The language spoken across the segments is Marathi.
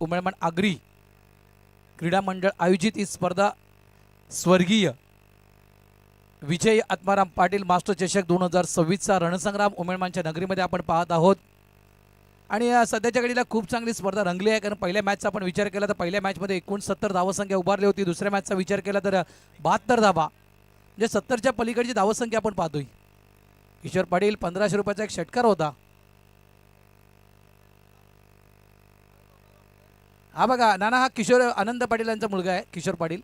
उमरमान आगरी क्रीडा मंडळ आयोजित ही स्पर्धा स्वर्गीय विजय आत्माराम पाटील मास्टर चषक 2026चा रणसंग्राम उमरमानच्या नगरीमध्ये आपण पाहत आहोत। आणि सध्याच्या घडीला खूप चांगली स्पर्धा रंगली आहे, कारण पहिल्या मॅचचा आपण विचार केला तर पहिल्या मॅचमध्ये 69 धावसंख्या उभारली होती। दुसऱ्या मॅचचा विचार केला तर 72 धावा, म्हणजे 70च्या पलीकडची धावसंख्या आपण पाहतोय। किशोर पाटील 1500 रुपयाचा एक षटकार होता। हा बघा नाना, हा किशोर आनंद पाटील यांचा मुलगा आहे किशोर पाटील।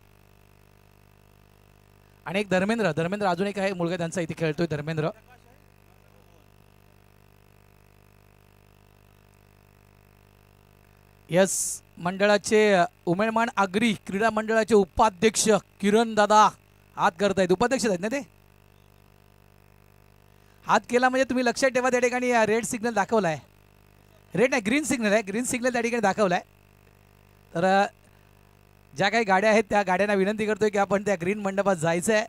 आणि एक धर्मेंद्र अजून एक आहे मुलगा त्यांचा, इथे खेळतोय धर्मेंद्र। यस मंडळाचे उमरमान आगरी क्रीडा मंडळाचे उपाध्यक्ष किरण दादा हात करतायत, उपाध्यक्ष आहेत ना ते। हात केला म्हणजे तुम्ही लक्षात ठेवा, त्या ठिकाणी रेड सिग्नल दाखवलाय, रेड नाही ग्रीन सिग्नल आहे, ग्रीन सिग्नल त्या ठिकाणी दाखवलाय। तर ज्या काही गाड्या आहेत त्या गाड्यांना विनंती करतोय की आपण त्या ग्रीन मंडपात जायचं आहे।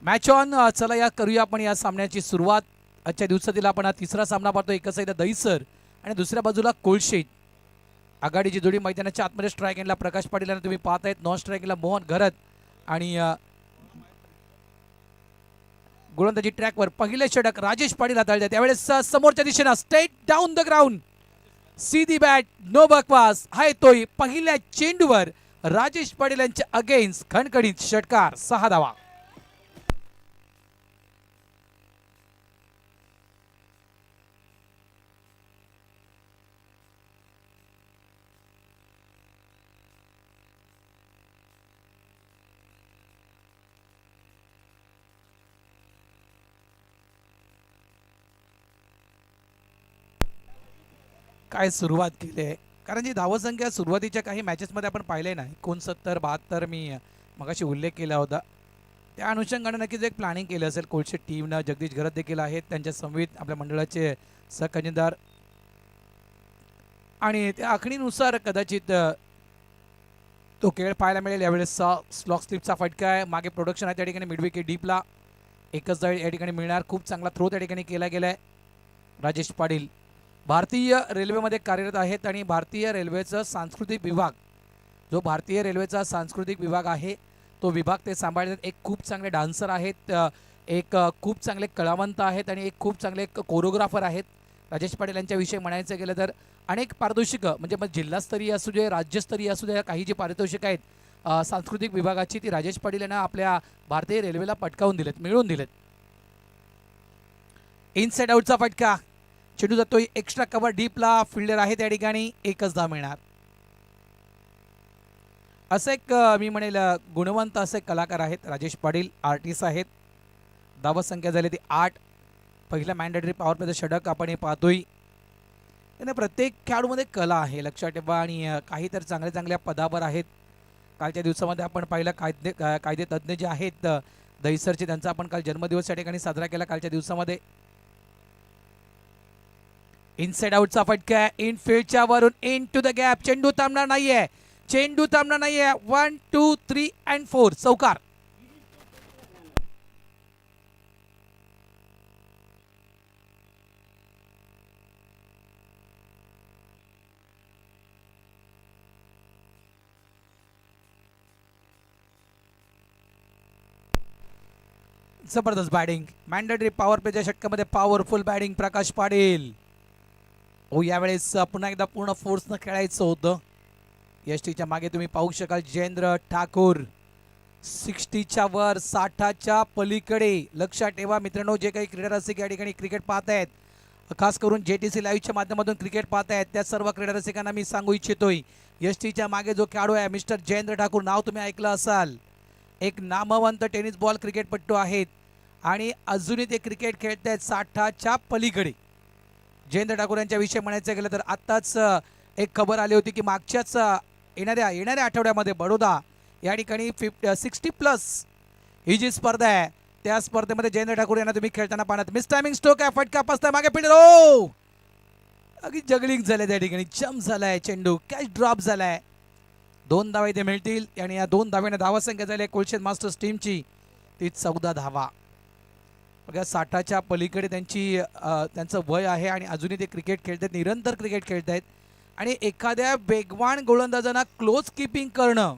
मॅच ऑन, चला या करूया आपण या सामन्याची सुरुवात। आजच्या दिवसातील आपण हा तिसरा सामना पाहतो। एका साईडला दहीसर आणि दुसऱ्या बाजूला कोळशेत। आघाडीची जोडी मैदानाच्या आतमध्ये स्ट्राईक एंडला प्रकाश पाटील यांना तुम्ही पाहतायत, नॉन स्ट्राईक एंडला मोहन घरत आणि गोलंदाजी ट्रॅकवर पहिले षटक राजेश पाटील हाताळतात। त्यावेळेस समोरच्या दिशेने स्ट्रेट डाऊन द ग्राउंड सीधी बॅट नो बकवास हा येतोय पहिल्या चेंडूवर राजेश पाटील यांच्या अगेन्स्ट खणखणीत षटकार, 6 धावा। काय सुरुवात केली आहे, कारण जी धावसंख्या सुरुवातीच्या काही मॅचेसमध्ये आपण पाहिले नाही, 69 72 मी मगाशी उल्लेख केला होता। त्या अनुषंगाने नक्कीच एक प्लॅनिंग केलं असेल कोळशे टीमनं। जगदीश घरत देखील आहेत त्यांच्या समवेत, आपल्या मंडळाचे सहखजिनदार, आणि त्या आखणीनुसार कदाचित तो खेळ पाहायला मिळेल। यावेळेस स्लॉक स्लिपचा फटका आहे, मागे प्रोडक्शन आहे त्या ठिकाणी मिडविकेट डीपला एकच जाळी या ठिकाणी मिळणार। खूप चांगला थ्रो त्या ठिकाणी केला गेलाय। राजेश पाटील भारतीय रेल्वेमध्ये कार्यरत आहेत आणि भारतीय रेल्वेचा सांस्कृतिक विभाग, जो भारतीय रेल्वेचा सांस्कृतिक विभाग आहे तो विभाग ते सांभाळतात। एक खूप चांगले डान्सर आहेत, एक खूप चांगले कलावंत आहेत आणि एक खूप चांगले कोरिओग्राफर आहेत। राजेश पाटील यांच्याविषयी म्हणायचं गेलं तर अनेक पारितोषिकं, म्हणजे मग जिल्हास्तरीय असू दे राज्यस्तरीय असू दे, काही जी पारितोषिकं आहेत सांस्कृतिक विभागाची ती राजेश पाटील यांना आपल्या भारतीय रेल्वेला पटकावून दिलेत, मिळवून दिलेत। इनसाइड आउटचा फटका, चेंडू जातोय एक्स्ट्रा कव्हर डीपला, फिल्डर आहे त्या ठिकाणी, एकच धाव मिळणार। असं एक मी म्हणेल गुणवंत असे कलाकार आहेत राजेश पाटील, आर्टिस्ट आहेत। धावसंख्या झाली ती 8, पहिला मॅन्डेटरी पॉवर प्लेचं षटक आपण हे पाहतोय। त्याने प्रत्येक खेळाडूमध्ये कला आहे लक्षात ठेवा, आणि काही तर चांगल्या चांगल्या पदावर आहेत। कालच्या दिवसामध्ये आपण पाहिलं कायदे तज्ज्ञ जे आहेत दहीसरचे, त्यांचा आपण काल जन्मदिवस या ठिकाणी साजरा केला कालच्या दिवसामध्ये। इनसाइड आउटचा फटका, इन फील्डच्या वरून इन टू द गॅप, चेंडू थांबणार नाहीये, चेंडू थांबणार नाहीये, 1 2 3 and 4 चौकार। जबरदस्त बॅटिंग, मॅन्डेटरी पॉवर प्लेच्या षटकामध्ये पॉवरफुल बॅटिंग प्रकाश पाटील। हो यावेळेस पुन्हा एकदा पूर्ण फोर्सनं खेळायचं होतं। यष्टीच्या मागे तुम्ही पाहू शकाल जयेंद्र ठाकूर, 60च्या वर 60च्या पलीकडे। लक्षात ठेवा मित्रांनो, जे काही क्रीडा रसिक या ठिकाणी क्रिकेट पाहत आहेत, खास करून JTC लाईव्हच्या माध्यमातून क्रिकेट पाहत आहेत, त्या सर्व क्रीडा रसिकांना मी सांगू इच्छितोय, यष्टीच्या मागे जो खेळाडू आहे मिस्टर जयेंद्र ठाकूर, नाव तुम्ही ऐकलं असाल, एक नामवंत टेनिस बॉल क्रिकेटपटू आहेत आणि अजूनही ते क्रिकेट खेळत आहेत 60च्या पलीकडे। जयेंद्र ठाकूर यांच्याविषयी म्हणायचं गेलं तर आत्ताच एक खबर आली होती की मागच्याच येणाऱ्या आठवड्यामध्ये बडोदा या ठिकाणी 60+ ही जी स्पर्धा आहे त्या स्पर्धेमध्ये जयेंद्र ठाकूर यांना तुम्ही खेळताना पाहणार। मिस टायमिंग स्ट्रोक आहे, फटका पसता मागे फिल्डर, ओ अगदी जगलिंग झाले त्या ठिकाणी, जम्प झालाय चेंडू, कॅच ड्रॉप झालाय। 2 धावा इथे मिळतील आणि या 2 धाव्याने धावसंख्या झाली कोळशे मास्टर्स टीमची ती 14 धावा। बघा 60च्या पलीकडे त्यांचं वय आहे आणि अजूनही ते क्रिकेट खेळतात, निरंतर क्रिकेट खेळत आहेत. आणि एखाद्या वेगवान गोलंदाजांना क्लोज कीपिंग करणं,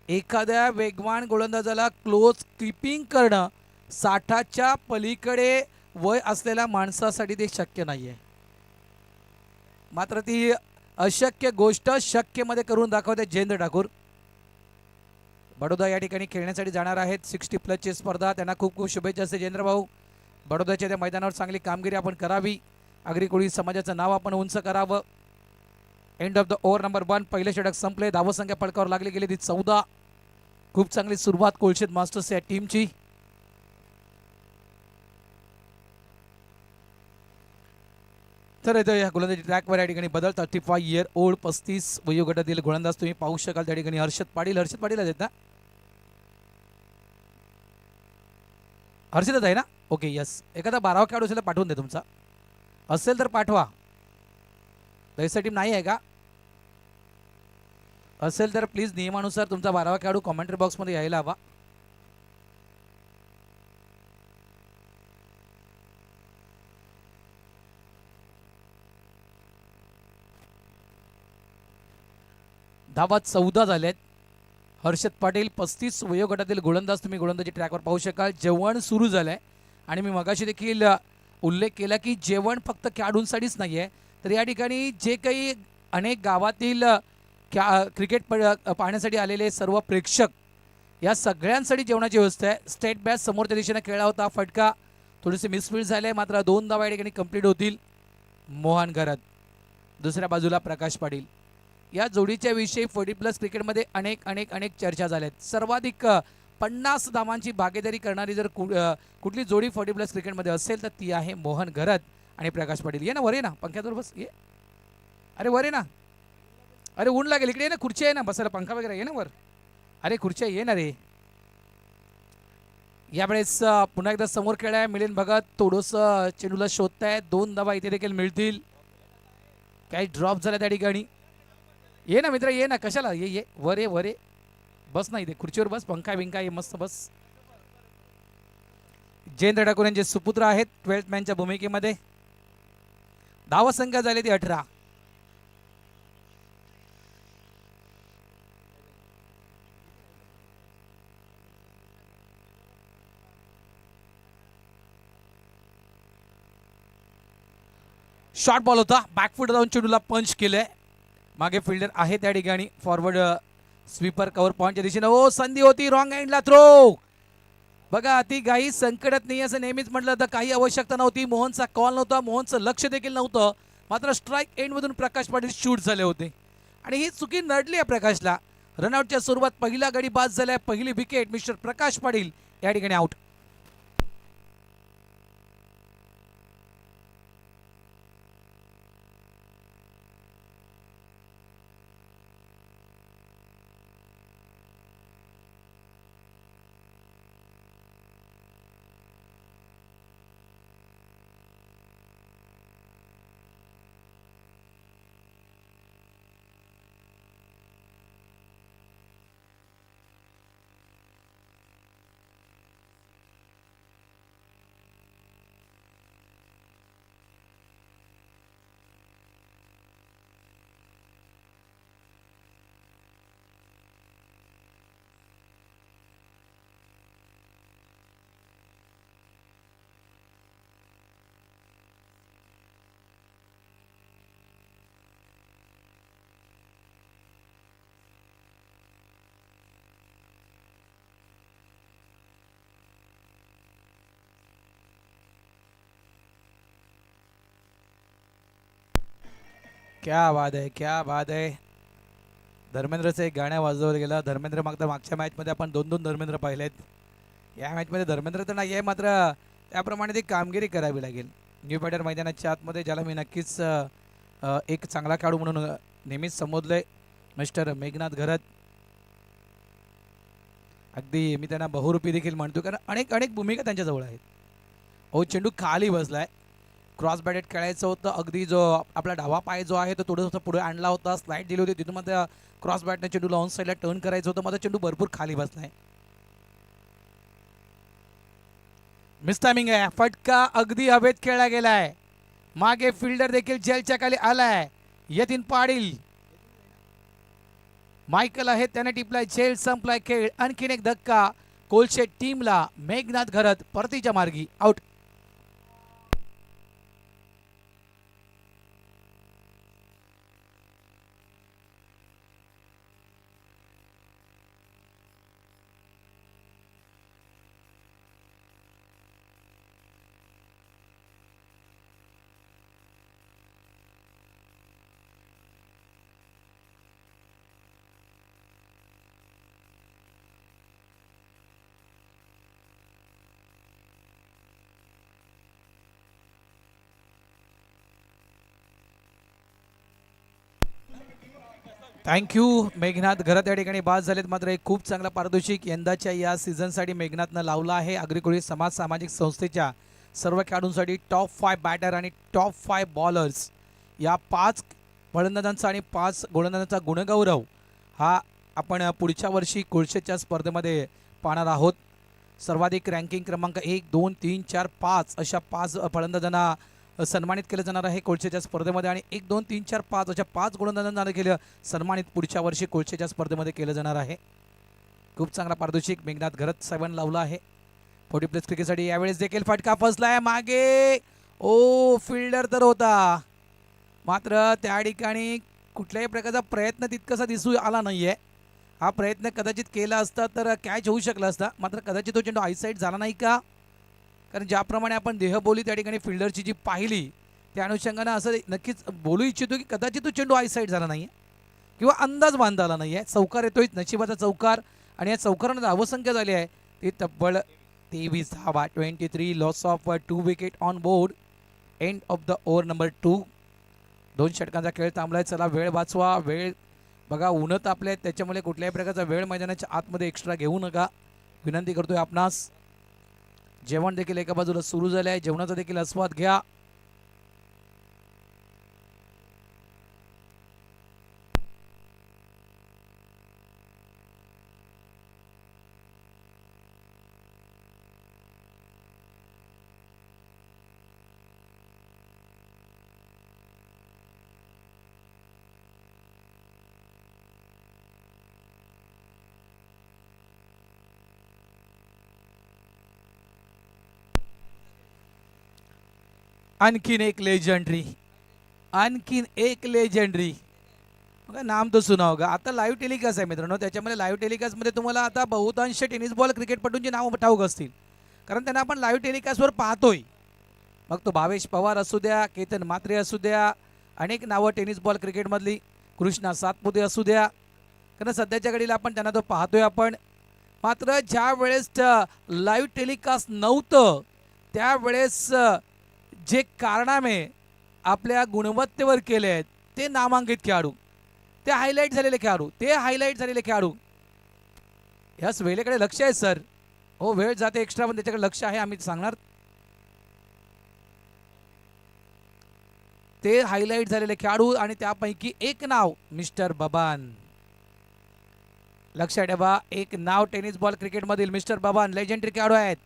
एखाद्या वेगवान गोलंदाजाला क्लोज कीपिंग करणं 60च्या पलीकडे वय असलेल्या माणसासाठी ते शक्य नाही आहे. मात्र ती अशक्य गोष्ट शक्यमध्ये करून दाखवते जयेंद्र ठाकूर. बडोदा या ठिकाणी खेळण्यासाठी जाणार आहेत 60+ स्पर्धा. त्यांना खूप खूप शुभेच्छा असते जयेंद्र भाऊ. बडोद्याच्या त्या मैदानावर चांगली कामगिरी आपण करावी, आगरी कोळी समाजाचं नाव आपण उंच करावं. End of the over number 1. पहिले षटक संपले, धावसंख्या फलकावर लागली गेली ती 14. खूप चांगली सुरुवात कोळशेत मास्टर्स या टीमची. तर इथं या गोलंदाजी ट्रॅकवर या ठिकाणी बदल. 35 इयर ओल्ड 35 वयोगटातील गोलंदाज तुम्ही पाहू शकाल त्या ठिकाणी. हर्षद पाटील आहेत ना, हर्षदच आहे ना, ओके यस. एखादा 12वा खेळाडू असेल पाठवून दे, तुमचा असेल तर पाठवा. दहीसर टीम नाही आहे का? असेल तर प्लीज नियमानुसार तुमचा 12वा खेळाडू कॉमेंट्री बॉक्समध्ये यायला हवा. धावा 14 झाल्यात. हर्षद पाटील 35 वयोगटातील गोलंदाज तुम्ही गोलंदाजी ट्रॅकवर पाहू शकाल. जेवण सुरू झालंय आणि मी मगाशी देखील उल्लेख केला की जेवण फक्त खेळाडूंसाठीच नाही आहे, तर या ठिकाणी जे काही अनेक गावातील क्रिकेट पाहण्यासाठी आलेले सर्व प्रेक्षक, या सगळ्यांसाठी जेवणाची व्यवस्था आहे. स्टेट बॅच समोरच्या दिशेने खेळला होता, फटका थोडेसे मिसफील्ड झाले, मात्र 2 धावा या ठिकाणी कंप्लीट होतील. मोहन घरत, दुसऱ्या बाजूला प्रकाश पाटील. या जोडीच्या विषयी 40+ क्रिकेटमध्ये अनेक चर्चा झाल्यात. सर्वाधिक 50 धावांची भागीदारी करणारी जर कुठली जोडी 40+ क्रिकेटमध्ये असेल तर ती आहे मोहन घरत आणि प्रकाश पाटील. ये ना वर, ये ना पंख्यावर बस, ये. अरे वर ये ना, अरे ऊन लागेल इकडे, ये ना, खुर्ची आहे ना बसायला, पंखा वगैरे ये ना वर. अरे खुर्ची ये ना रे. यावेळेस पुन्हा एकदा समोर खेळाय मिलिंद भगत थोडंसं चेंडूला शोधताय. 2 धावा इथे देखील मिळतील. काही ड्रॉप झाला त्या ठिकाणी. ये ना मित्र, ये ना, कशाला, ये वर ये बस. नाही, इथे खुर्चीवर बस, पंखा बिंका ये मस्त बस. जयेंद्र ठाकूर यांचे सुपुत्र आहेत 12th मॅनच्या भूमिकेमध्ये. धावसंख्या झाली ती 18. शॉर्ट बॉल होता, बॅकफूट जाऊन चेंडूला पंच केलंय. मागे फिल्डर आहे त्या ठिकाणी. फॉरवर्ड स्वीपर कव्हर पॉईंटच्या दिशेने. ओ संधी होती, रॉंग एंडला थ्रो. बघा ती काही संकटात नाही असं नेहमीच म्हटलं तर काही आवश्यकता नव्हती. मोहनचा कॉल नव्हता, मोहनचं लक्ष देखील नव्हतं, मात्र स्ट्राईक एंडमधून प्रकाश पाटील शूट झाले होते आणि ही चुकी नडली आहे प्रकाशला. रनआउटच्या स्वरूपात पहिला गडी बाद झालाय. पहिली विकेट मिस्टर प्रकाश पाटील या ठिकाणी आउट. क्या बात आहे, क्या बात आहे. धर्मेंद्रचं एक गाणं वाजवलं गेलं. धर्मेंद्र मागच्या मॅचमध्ये आपण 2-2 धर्मेंद्र पाहिलेत. या मॅचमध्ये धर्मेंद्र तर नाही आहे, मात्र त्याप्रमाणे ती कामगिरी करावी लागेल. न्यू पॅटर मैदानाच्या आतमध्ये ज्याला मी नक्कीच एक चांगला खेळाडू म्हणून नेहमीच संबोधलंय, मिस्टर मेघनाथ घरत. अगदी मी त्यांना बहुरूपी देखील म्हणतो, कारण अनेक भूमिका त्यांच्याजवळ आहेत. ओ चेंडू खाली बसलाय. क्रॉस बॅटेड खेळायचं होतं. अगदी जो आपला डावा पाय जो आहे तो थोडंसं पुढे आणला होता, स्लाइड दिली होती, तिथून मध्ये क्रॉस बॅटने चेंडूला ऑन साईडला टर्न करायचं होतं, माझा चेंडू भरपूर खाली बसलाय. मिस टायमिंग आहे. फटका अगदी हवेत खेळला गेलाय. मागे फिल्डर देखील जेलच्या खाली आलाय. यतीन पाटील मायकल आहे त्याने टिपलाय. झेल संपलाय खेळ. आणखीन एक धक्का कोलशे टीमला. मेघनाथ घरत परतीच्या मार्गी आउट. थँक्यू. मेघनाथ घरात या ठिकाणी बाद झालेत. मात्र एक खूप चांगला पारितोषिक यंदाच्या या सीझनसाठी मेघनाथनं लावला आहे. अग्रिकोळी समाज सामाजिक संस्थेच्या सर्व खेळाडूंसाठी टॉप 5 बॅटर आणि टॉप 5 बॉलर्स या 5 फलंदाजांचा आणि 5 गोलंदाजांचा गुणगौरव हा आपण पुढच्या वर्षी कोळशेच्या स्पर्धेमध्ये पाहणार आहोत. सर्वाधिक रँकिंग क्रमांक 1, 2, 3, 4, 5 अशा 5 फलंदाजांना सन्मानित केलं जाणार आहे कोळशेच्या स्पर्धेमध्ये. आणि 1, 2, 3, 4, 5 अशा 5 गोलंदाजांना देखील सन्मानित पुढच्या वर्षी कोळशेच्या स्पर्धेमध्ये केलं जाणार आहे. खूप चांगला पारितोषिक मेघनाथ घरत साहेबांनी लावला आहे. 40 प्लस क्रिकेटसाठी यावेळेस देखील फटका फसलाय मागे. ओ फिल्डर तर होता, मात्र त्या ठिकाणी कुठल्याही प्रकारचा प्रयत्न तितकासा दिसू आला नाहीये. हा प्रयत्न कदाचित केला असता तर कॅच होऊ शकला असता. मात्र कदाचित तो चेंडू आयसाईड झाला नाही का? कारण ज्याप्रमाणे आपण देहबोली त्या ठिकाणी फिल्डरची जी पाहिली त्या अनुषंगानं असं नक्कीच बोलू इच्छितो की कदाचित तो चेंडू आयसाईड झाला नाही किंवा अंदाज बांधता आला नाही आहे. चौकार येतोय, नशिबाचा चौकार. आणि या चौकारानं धावसंख्या झाली आहे ती तब्बल 23 धावा. 23 loss of 2 wicket on board. End of the over number 2. 2 षटकांचा खेळ थांबलाय. चला वेळ वाचवा. वेळ बघा ऊन तापले आहेत, त्याच्यामुळे कुठल्याही प्रकारचा वेळ मैदानाच्या आतमध्ये एक्स्ट्रा घेऊ नका विनंती करतोय आपणास. जेवण देखील एका बाजूला सुरू झाले आहे. जेवणाचा देखील आस्वाद घ्या. आणखीन एक लेजेंडरी, आणखीन एक लेजेंडरी. बघा नाम तो सुना होगा. आता लाईव्ह टेलिकास्ट आहे मित्रांनो, त्याच्यामध्ये लाईव्ह टेलिकास्टमध्ये तुम्हाला आता बहुतांश टेनिस बॉल क्रिकेटपटूंची नावं ठाऊक असतील, कारण त्यांना आपण लाईव्ह टेलिकास्टवर पाहतोय. मग तो भावेश पवार असू द्या, केतन म्हात्रे असू द्या, अनेक नावं टेनिस बॉल क्रिकेटमधली, कृष्णा सातपुते असू द्या, कारण सध्याच्या घडीला आपण त्यांना तो पाहतोय आपण. मात्र ज्या वेळेस लाईव्ह टेलिकास्ट नव्हतं त्यावेळेस जे कारनामे आपल्या गुणवत्तेवर केले आहेत ते नामांकित खेळाडू, ते हायलाईट झालेले खेळाडू, ते हायलाईट झालेले खेळाडू. याच वेळेकडे लक्ष आहे सर. हो वेळ जाते एक्स्ट्रा, पण त्याच्याकडे लक्ष आहे, आम्ही सांगणार. ते हायलाईट झालेले खेळाडू आणि त्यापैकी एक नाव मिस्टर बबान. लक्षात ठेवा, एक नाव टेनिस बॉल क्रिकेट मधील मिस्टर बबान लेजेंडरी खेळाडू आहेत.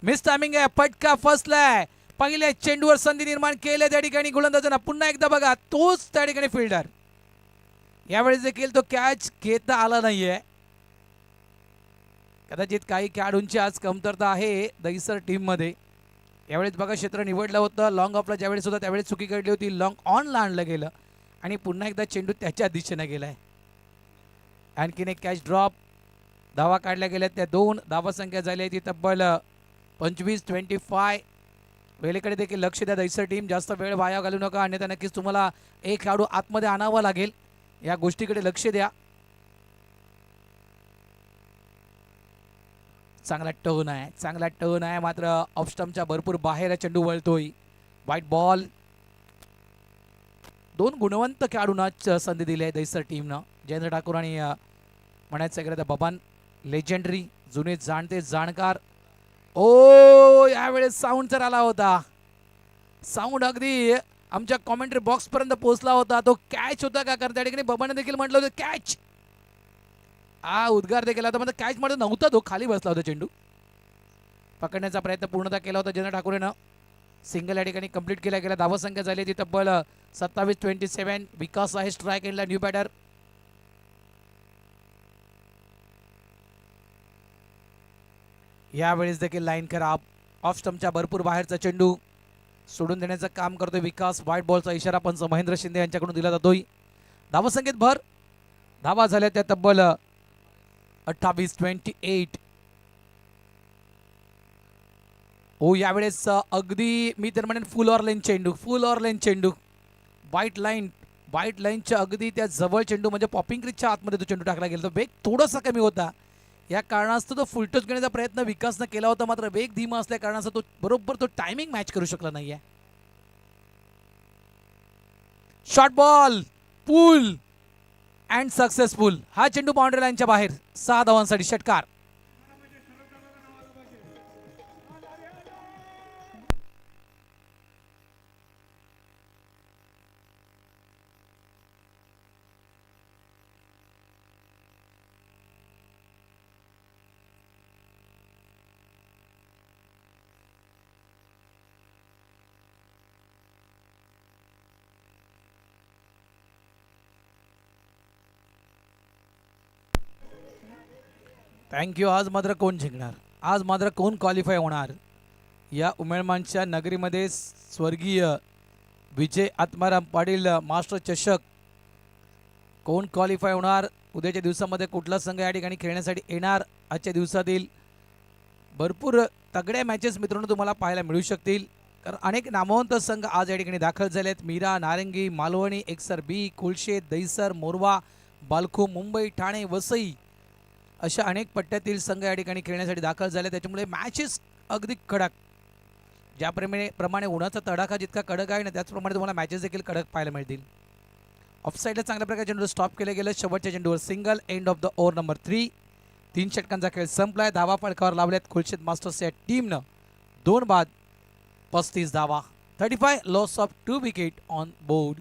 मिस टायमिंग आहे. फटका फसलाय. पहिल्या चेंडूवर संधी निर्माण केल्या त्या ठिकाणी गोलंदाजांना. पुन्हा एकदा बघा तोच त्या ठिकाणी फिल्डर. यावेळेस देखील तो कॅच घेता आला नाहीये. कदाचित काही खेळाडूंची आज कमतरता आहे दहिसर टीम मध्ये. यावेळेस बघा क्षेत्र निवडलं होतं लॉंग ऑफला, ज्यावेळेस होता त्यावेळेस चुकी घडली होती. लॉंग ऑनला आणलं गेलं आणि पुन्हा एकदा चेंडू त्याच्या दिशेने गेलाय. आणखीन एक कॅच ड्रॉप. धावा काढल्या गेल्या त्या 2 धावा संख्या झाली आहे ती तब्बल 25-25. वेळेकडे देखील लक्ष द्या दहिसर टीम. जास्त वेळ वाया घालू नका, अन्यथा नक्कीच तुम्हाला एक खेळाडू आतमध्ये आणावा लागेल. या गोष्टीकडे लक्ष द्या. चांगला टर्न आहे, चांगला टर्न आहे, मात्र ऑफ स्टंपच्या भरपूर बाहेर चेंडू वळतोय. White ball. 2 गुणवंत खेळाडूंना संधी दिली आहे दहिसर टीमनं. जयेंद्र ठाकूर आणि म्हणायचं गेलं तर बबान. लेजेंडरी, जुने जाणते जाणकार. ओ यावेळेस साऊंड जर आला होता, साऊंड अगदी आमच्या कॉमेंट्री बॉक्स पर्यंत पोहोचला होता. तो कॅच होता का? कारण त्या ठिकाणी बबाने देखील म्हटलं होतं कॅच. उद्गार देखील होता, म्हणजे कॅच मध्ये नव्हता, तो खाली बसला होता चेंडू. पकडण्याचा प्रयत्न पूर्णतः केला होता जयेंद्र ठाकूरेनं. सिंगल या ठिकाणी कंप्लीट केला गेला. धावसंख्या झाली ती तब्बल 27-27. विकास आहे स्ट्राईक एंडला न्यू बॅटर. यावेळेस देखील लाईन खराब. ऑफ स्टंपच्या भरपूर बाहेरचा चेंडू सोडून देण्याचं काम करतोय विकास. व्हाईट बॉलचा इशारा पंच महेंद्र शिंदे यांच्याकडून दिला जातोय. धावसंख्येत भर. धावा झाल्या त्या तब्बल 28-28. हो यावेळेस अगदी मी तर म्हणेन फुल ऑर लाईन चेंडू. फुल ऑर लाईन चेंडू. व्हाईट लाईनच्या अगदी त्या जवळ चेंडू म्हणजे पॉपिंग क्रीजच्या आतमध्ये तो चेंडू टाकला गेला. तो वेग थोडासा कमी होता. या कारणास्तव तो फुलटच घेण्याचा प्रयत्न विकासनं केला होता. मात्र वेग धीमा असल्या कारणास्तव तो बरोबर तो टायमिंग मॅच करू शकला नाहीये. Short ball pool and successful. हा चेंडू बाउंड्री लाईनच्या बाहेर. 6 धावांसाठी षटकार. थँक्यू. आज मात्र कोण जिंकणार? आज मात्र कोण क्वालिफाय होणार? या उमेळमानच्या नगरीमध्ये स्वर्गीय विजय आत्माराम पाटील मास्टर चषक कोण क्वालिफाय होणार? उद्याच्या दिवसामध्ये कुठला संघ या ठिकाणी खेळण्यासाठी येणार? आजच्या दिवसातील भरपूर तगड्या मॅचेस मित्रांनो तुम्हाला पाहायला मिळू शकतील. कारण अनेक नामवंत संघ आज या ठिकाणी दाखल झाले आहेत. मीरा, नारंगी, मालवणी, एकसर बी, कुलशेत, दहिसर, मोरवा, बालखू, मुंबई, ठाणे, वसई अशा अनेक पट्ट्यातील संघ या ठिकाणी खेळण्यासाठी दाखल झाले. त्याच्यामुळे मॅचेस अगदी कडक. ज्याप्रमाणे उन्हाचा तडाखा जितका कडक आहे ना त्याचप्रमाणे तुम्हाला मॅचेस देखील कडक पाहायला मिळतील. ऑफसाईडला चांगल्या प्रकारे चेंडू स्टॉप केले गेले. शेवटच्या चेंडूवर single. End of the over number 3. 3 षटकांचा खेळ संपलाय. धावा फळकावर लावल्यात खुलशेत मास्टर्स या टीमनं. 2 बाद 35 धावा. 35 loss of 2 wicket on board.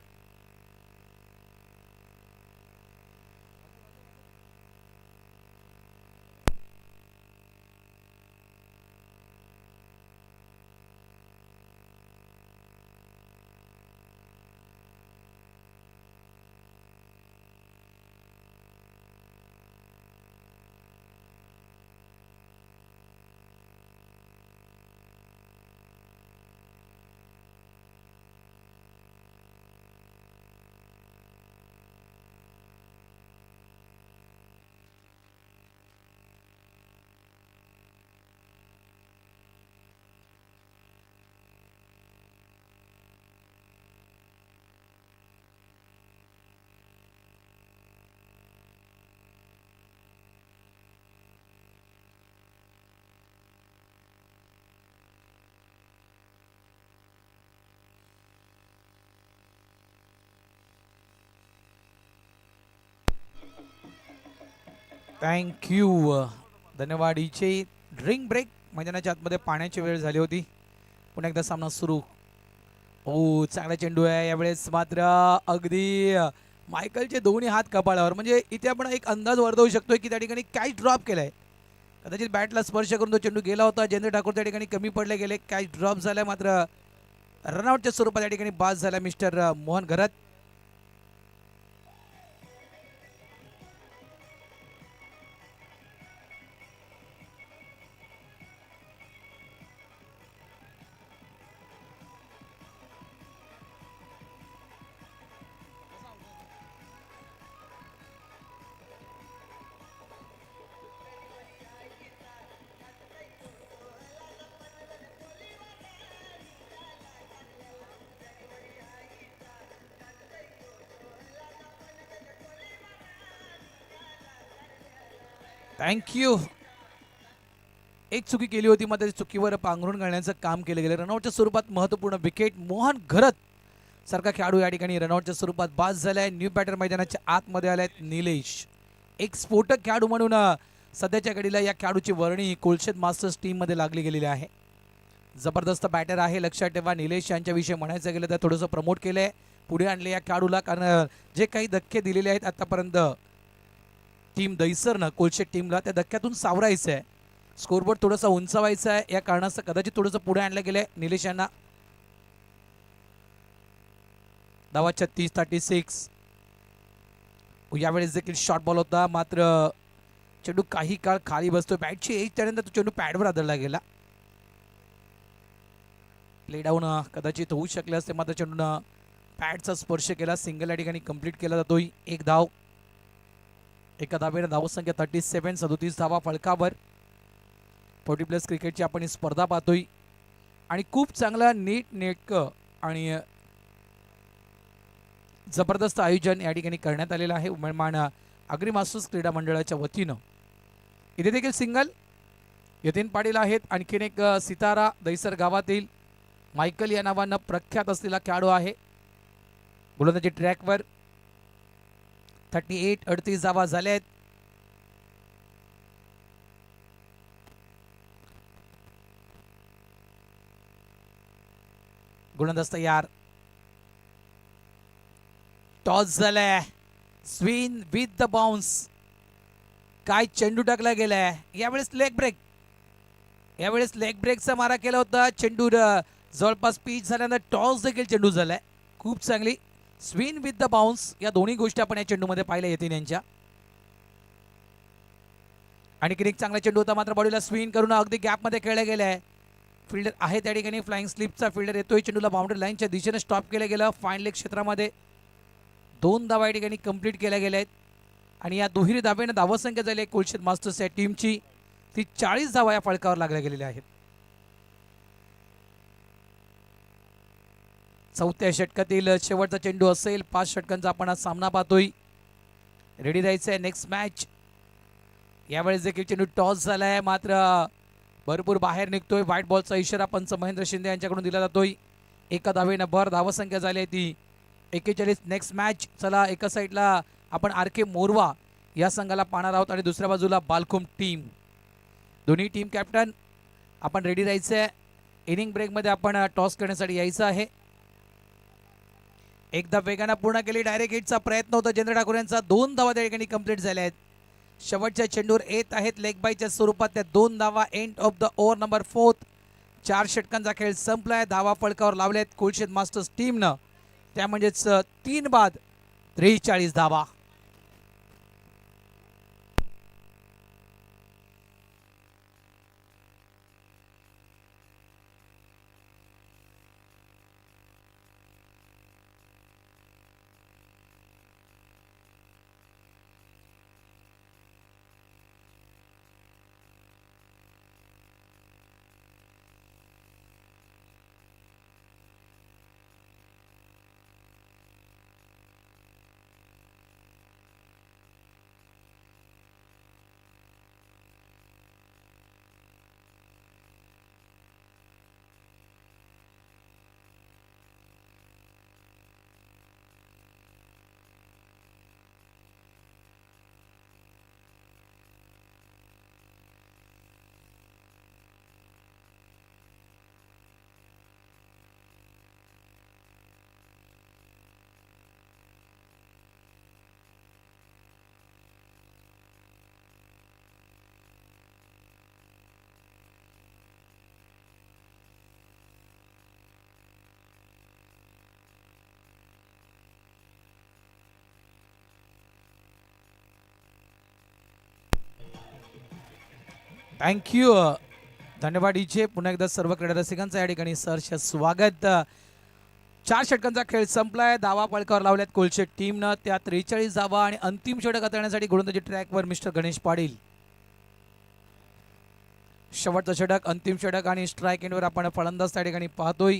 Thank you. धन्यवाद. इचे ड्रिंक ब्रेक. मैदानाच्या आतमध्ये पाण्याची वेळ झाली होती. पुन्हा एकदा सामना सुरू. ओ चांगला चेंडू आहे. यावेळेस मात्र अगदी मायकलचे दोन्ही हात कपाळावर. म्हणजे इथे आपण एक अंदाज वर्तवू शकतोय की त्या ठिकाणी कॅच ड्रॉप केलाय. कदाचित बॅटला स्पर्श करून तो चेंडू गेला होता. जयेंद्र ठाकूर त्या ठिकाणी कमी पडले गेले. कॅच ड्रॉप झाला. मात्र रनआउटच्या स्वरूपात त्या ठिकाणी बाद झाला मिस्टर मोहन घरत. थँक्यू. एक चुकी केली होती मात्र चुकीवर पांघरून घालण्याचं काम केलं गेलं. रनआउटच्या स्वरूपात महत्त्वपूर्ण विकेट. मोहन घरत सारखा खेळाडू या ठिकाणी रनआउटच्या स्वरूपात बाद झालाय. न्यू बॅटर मैदानाच्या आतमध्ये आल्यात निलेश. एक स्फोटक खेळाडू म्हणून सध्याच्या घडीला या खेळाडूची वर्णी कुलशेत मास्टर्स टीममध्ये लागली गेलेली आहे. जबरदस्त बॅटर आहे. लक्षात ठेवा निलेश यांच्याविषयी म्हणायचं गेलं तर थोडंसं प्रमोट केलंय. पुढे आणले या खेळाडूला. कारण जे काही धक्के दिलेले आहेत आतापर्यंत टीम दहिसरनं कोलशेत टीमला त्या धक्क्यातून सावरायचं आहे. स्कोरबोर्ड थोडासा उंचावायचा आहे, या कारणाचं कदाचित थोडंसं पुढे आणलं गेलंय निलेश यांना. धावा 36-36. यावेळेस देखील शॉर्ट बॉल होता, मात्र चेंडू काही काळ खाली बसतोय. बॅटची एज त्यानंतर तो चेंडू पॅडवर आदळला गेला. प्ले डाऊन कदाचित होऊ शकले असते, मात्र चेंडूनं पॅडचा स्पर्श केला. सिंगल या ठिकाणी कंप्लीट केला जातोय. एक धाव. एका धावेने धावसंख्या 37. 37 धावा फलकावर. 40+ क्रिकेटची आपण ही स्पर्धा पाहतोय आणि खूप चांगला नीट नेटकं आणि जबरदस्त आयोजन या ठिकाणी करण्यात आलेलं आहे उमरमान आगरी मास्टर्स क्रीडा मंडळाच्या वतीनं. इथे देखील सिंगल यतीन पाटील आहेत. आणखीन एक सितारा दैसर गावातील मायकल या नावानं प्रख्यात असलेला खेळाडू आहे. गोलंदाजी ट्रॅकवर. 38 धावा झाल्या आहेत. गोलंदाज तयार. टॉस झालाय. Swing with the bounce. काय चेंडू टाकला गेलाय. यावेळेस लेग ब्रेक. यावेळेस लेग ब्रेकचा मारा केला होता. चेंडू जवळपास पिच झाल्यानंतर टॉस देखील चेंडू झालाय. खूप चांगली स्विंग विथ द बाउन्स या दोन्ही गोष्टी आपण या चेंडूमध्ये पाहिल्या येतील यांच्या. आणि एक चांगला चेंडू होता, मात्र बॉडीला स्विंग करून अगदी गॅपमध्ये खेळला गेलाय. फिल्डर आहे त्या ठिकाणी. फ्लाइंग स्लिपचा फिल्डर येतोय. चेंडूला बाउंड्री लाईनच्या दिशेने स्टॉप केलं गेलं. फाईन लेग क्षेत्रामध्ये 2 धावा या ठिकाणी कंप्लीट केल्या गेल्या आहेत. आणि या दुहेरी धावेनं धावसंख्या झाली कोलशेत मास्टर्स या टीमची ती 40 धावा या फळकावर लागल्या गेलेल्या आहेत. चौथ्या षटकातील शेवटचा चेंडू असेल. 5 षटकांचा आपण आज सामना पाहतोय. रेडी राहायचं आहे नेक्स्ट मॅच. यावेळेस देखील चेंडू टॉस झालाय, मात्र भरपूर बाहेर निघतोय. व्हाईट बॉलचा इशारा पंच महेंद्र शिंदे यांच्याकडून दिला जातोय. एका धावेनं भर धावसंख्या झाली आहे ती 41. Next match. चला एका साईडला आपण RK मोरवा या संघाला पाहणार आहोत आणि दुसऱ्या बाजूला बालकुम टीम. दोन्ही टीम कॅप्टन आपण रेडी राहायचं आहे. इनिंग ब्रेकमध्ये आपण टॉस करण्यासाठी यायचं आहे. एकदा वेगानं पूर्ण केली. डायरेक्ट हिटचा प्रयत्न होता चंद्र ठाकूर यांचा. 2 धावा त्या ठिकाणी कंप्लीट झाल्या आहेत. शेवटच्या चेंडूवर येत आहेत लेग बायच्या स्वरूपात त्या 2 धावा. End of the over number 4. 4 षटकांचा खेळ संपलाय. धावा फळकावर लावल्यात कोलशेत मास्टर्स टीमनं. त्या म्हणजेच 3 बाद 43 धावा. थँक्यू. धन्यवाद डीजे. पुन्हा एकदा सर्व क्रीडा रसिकांचं या ठिकाणी सहर्ष स्वागत. 4 षटकांचा खेळ संपलाय. धावा फळकावर लावल्यात कोलशेत टीमनं. त्या 43 धावा आणि अंतिम षटक हाताळण्यासाठी गोलंदाजी ट्रॅकवर मिस्टर गणेश पाटील. शेवटचं षटक, अंतिम षटक आणि स्ट्राईक एंडवर आपण फलंदाज त्या ठिकाणी पाहतोय.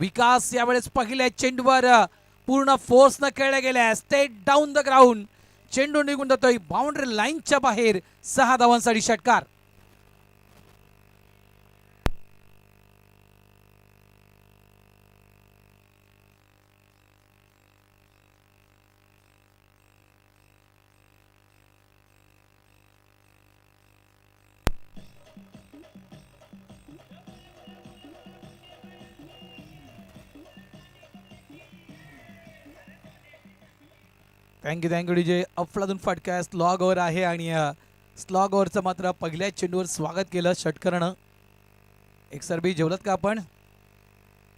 विकास यावेळेस पहिल्या चेंडूवर पूर्ण फोर्सनं खेळल्या गेल्या. State down the ground. चेंडू निघून जातोय बाउंड्री लाईनच्या बाहेर. 6 धावांसाठी षटकार. Thank you DJ. अफलातून फटकास लॉग ओव्हर आहे आणि स्लॉग ओव्हरचं मात्र पहिल्या चेंडूवर स्वागत केलं षटकरनं. एक सरबी जेवलत का आपण?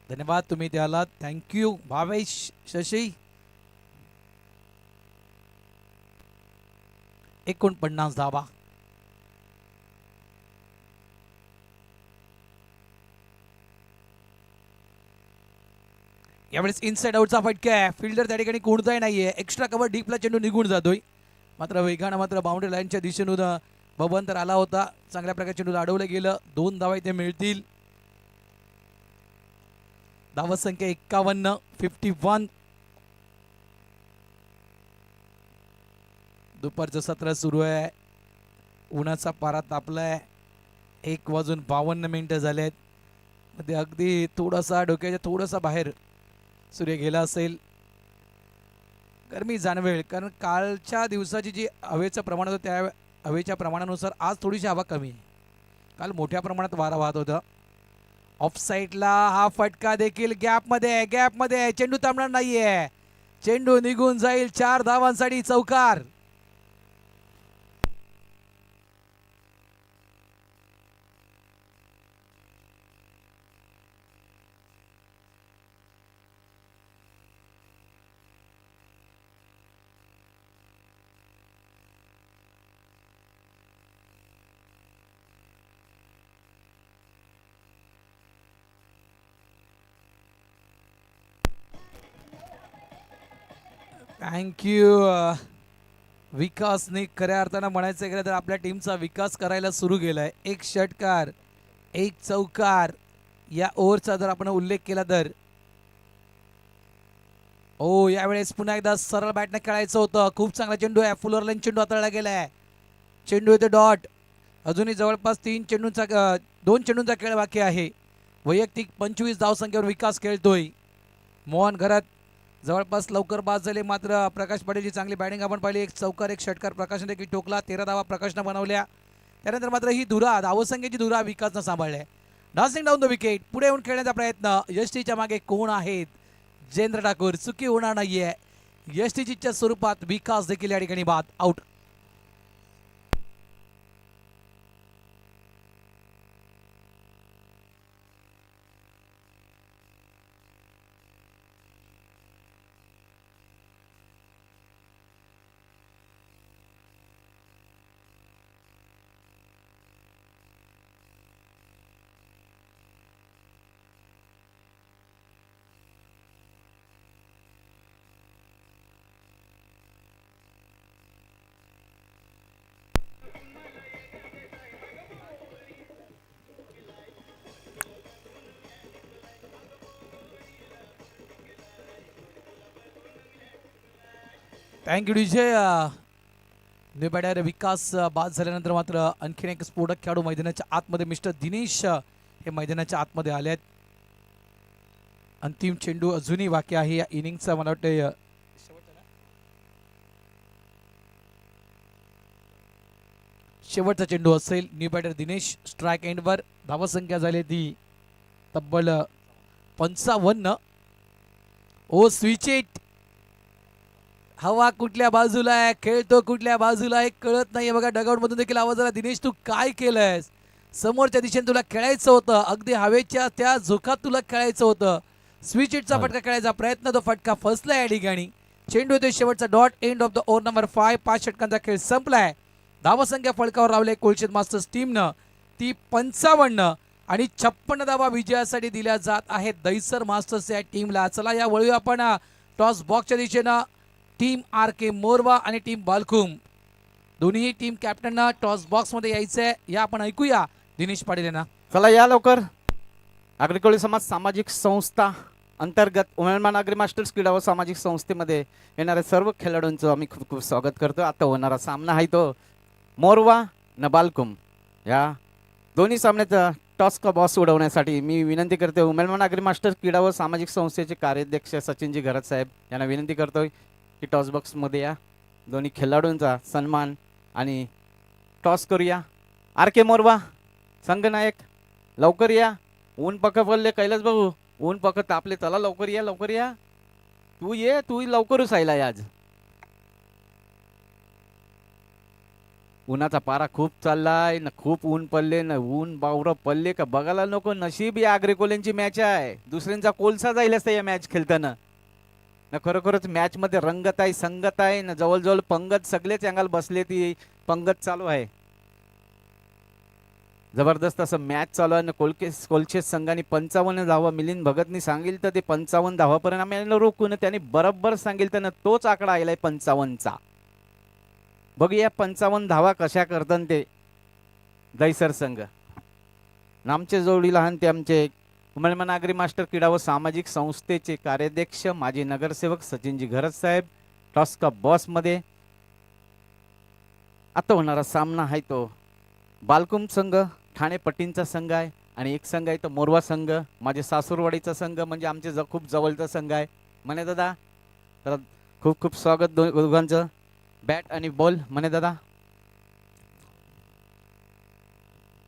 धन्यवाद तुम्ही द्याला. थँक्यू भावेश शशी. 49 धावा. यावेळेस इनसाइड आउटचा फटका आहे. फिल्डर त्या ठिकाणी कोणताही नाहीये. एक्स्ट्रा कव्हर डीपला चेंडू निघून जातोय. मात्र वेगानं मात्र बाउंड्री लाईनच्या दिशेनं बबन तर आला होता. चांगल्या प्रकारे चेंडू अडवलं गेलं. 2 धावा इथे मिळतील. धावा संख्या 51. 51. दुपारचं सत्र सुरू आहे. उन्हाचा पारा तापलाय. 1:52 झालेत. मध्ये अगदी थोडासा डोक्याच्या थोडासा बाहेर सूर्य गेला असेल. गरमी जाणवेल कारण कालच्या दिवसाची जी हवेचं प्रमाण होतं त्या हवेच्या प्रमाणानुसार आज थोडीशी हवा कमी आहे. काल मोठ्या प्रमाणात वारा वाहत होता. ऑफ साईडला हा फटका देखील गॅपमध्ये चेंडू थांबणार नाहीये. चेंडू निघून जाईल. 4 धावांसाठी चौकार. थँक्यू विकासने खऱ्या अर्थानं म्हणायचं गेलं तर आपल्या टीमचा विकास करायला सुरू केलाय. 1 षटकार 1 चौकार या ओव्हरचा जर आपण उल्लेख केला तर यावेळेस पुन्हा एकदा सरळ बॅटने खेळायचं होतं. खूप चांगला चेंडू आहे. फुलर लाईन चेंडू हाताळला गेलाय. चेंडू येतो डॉट. अजूनही जवळपास 2 चेंडूंचा खेळ बाकी आहे. वैयक्तिक 25 धावसंख्येवर विकास खेळतोय. मोहन घरात जवळपास लवकर बाद झाले. मात्र प्रकाश पाटीलची चांगली बॅटिंग आपण पाहिली. 1 चौकार 1 षटकार प्रकाशने देखील ठोकला. 13 धावा प्रकाशनं बनवल्या. त्यानंतर मात्र ही धावसंख्येची धुरा विकासनं सांभाळल्या. Dancing down the wicket. पुढे येऊन खेळण्याचा प्रयत्न. यष्टीच्या मागे कोण आहेत? जयेंद्र ठाकूर. चुकी होणार नाहीये. यष्टीच्या स्वरूपात विकास देखील या ठिकाणी बाद. आउट. थँक्यू विजय. न्यू बॅटर विकास बाद झाल्यानंतर मात्र आणखीन एक स्फोटक खेळाडू मैदानाच्या आतमध्ये मिस्टर दिनेश हे मैदानाच्या आतमध्ये आले आहेत. अंतिम चेंडू अजूनही बाकी आहे या इनिंगचा. मला वाटतं शेवटचा चेंडू असेल. न्यू बॅटर दिनेश स्ट्राईक एंडवर. धावसंख्या झाली ती तब्बल 55. Switch it. हवा कुठल्या बाजूला आहे, खेळतो कुठल्या बाजूला आहे कळत नाहीये बघा. डगआउट मधून देखील आवाज आला. दिनेश तू काय केलंयस? समोरच्या दिशेने तुला खेळायचं होतं. अगदी हवेच्या त्या झोकात तुला खेळायचं होतं. स्विच इटचा फटका खेळायचा प्रयत्न. तो फटका फसला या ठिकाणी. चेंडू येतोय शेवटचा dot. End of the over number 5. 5 षटकांचा खेळ संपलाय. धावसंख्या फळकावर लावले कोलशेत मास्टर्स टीमनं. ती 55 आणि 56 धावा विजयासाठी दिल्या जात आहेत दहिसर मास्टर्स या टीमला. चला या वळू आपण टॉस बॉक्सच्या दिशेनं. टीम RK मोरवा आणि टीम बालकुम दोन्ही टीम कॅप्टनना टॉस बॉक्स मध्ये यायचंय. या आपण ऐकूया दिनेश पाटील यांना. चला या लवकर. आगरी समाज सामाजिक संस्था अंतर्गत उमेदमान आगरी मास्टर्स क्रीडा व सामाजिक संस्थेमध्ये येणाऱ्या सर्व खेळाडूंचं आम्ही खूप खूप स्वागत करतो. आता होणारा सामना आहे तो मोरवा न बालकुम या दोन्ही सामन्याचा टॉस का बॉस उडवण्यासाठी मी विनंती करते उमेदमान आगरी मास्टर्स क्रीडा व सामाजिक संस्थेचे कार्याध्यक्ष सचिनजी घरत साहेब यांना विनंती करतोय की टॉस बॉक्समध्ये या. दोन्ही खेळाडूंचा सन्मान आणि टॉस करूया. RK मोरवा संघनायक लवकर या. ऊन पक्क पडले कैलास भाऊ. ऊन पक्क तापले. चला लवकर या लवकर या. तू ये तू लवकरच आयला आज. उन्हाचा पारा खूप चाललाय ना, खूप ऊन पडले ना, ऊन बावरं पडले का बघायला नको. नशीब या आग्रेकोल्यांची मॅच आहे, दुसऱ्यांचा कोलसा जाईल असतं या मॅच खेळताना ना. खरोखरच मॅच मध्ये रंगत आहे, संगत आहे ना, जवळजवळ पंगत सगळेच अँगल बसले, ती पंगत चालू आहे. जबरदस्त असं मॅच चालू आहे ना. कोलशेस संघाने 55 धावा, मिलिंद भगतनी सांगितलं तर ते 55 धावापर्यंत आम्ही रोखून त्यांनी बरोबर सांगितलं ना, तोच आकडा आलाय 55चा. बघूया 55 धावा कशा करतात ते दैसर संघ. आमचे जोडी लहान ते आमचे उमलमान आगरी मास्टर क्रीडा व सामाजिक संस्थेचे कार्याध्यक्ष माजी नगरसेवक सचिनजी घरत साहेब. टॉस का बॉस मध्ये आता होणारा सामना आहे तो बालकुम संघ ठाणे पट्टींचा संघ आहे, आणि एक संघ आहे तो मोरवा संघ, माझे सासूरवाडीचा संघ, म्हणजे आमचे खूप जवळचा संघ आहे. म्हणे दादा तर खूप खूप स्वागत दोघांचं. बॅट आणि बॉल म्हणे दादा.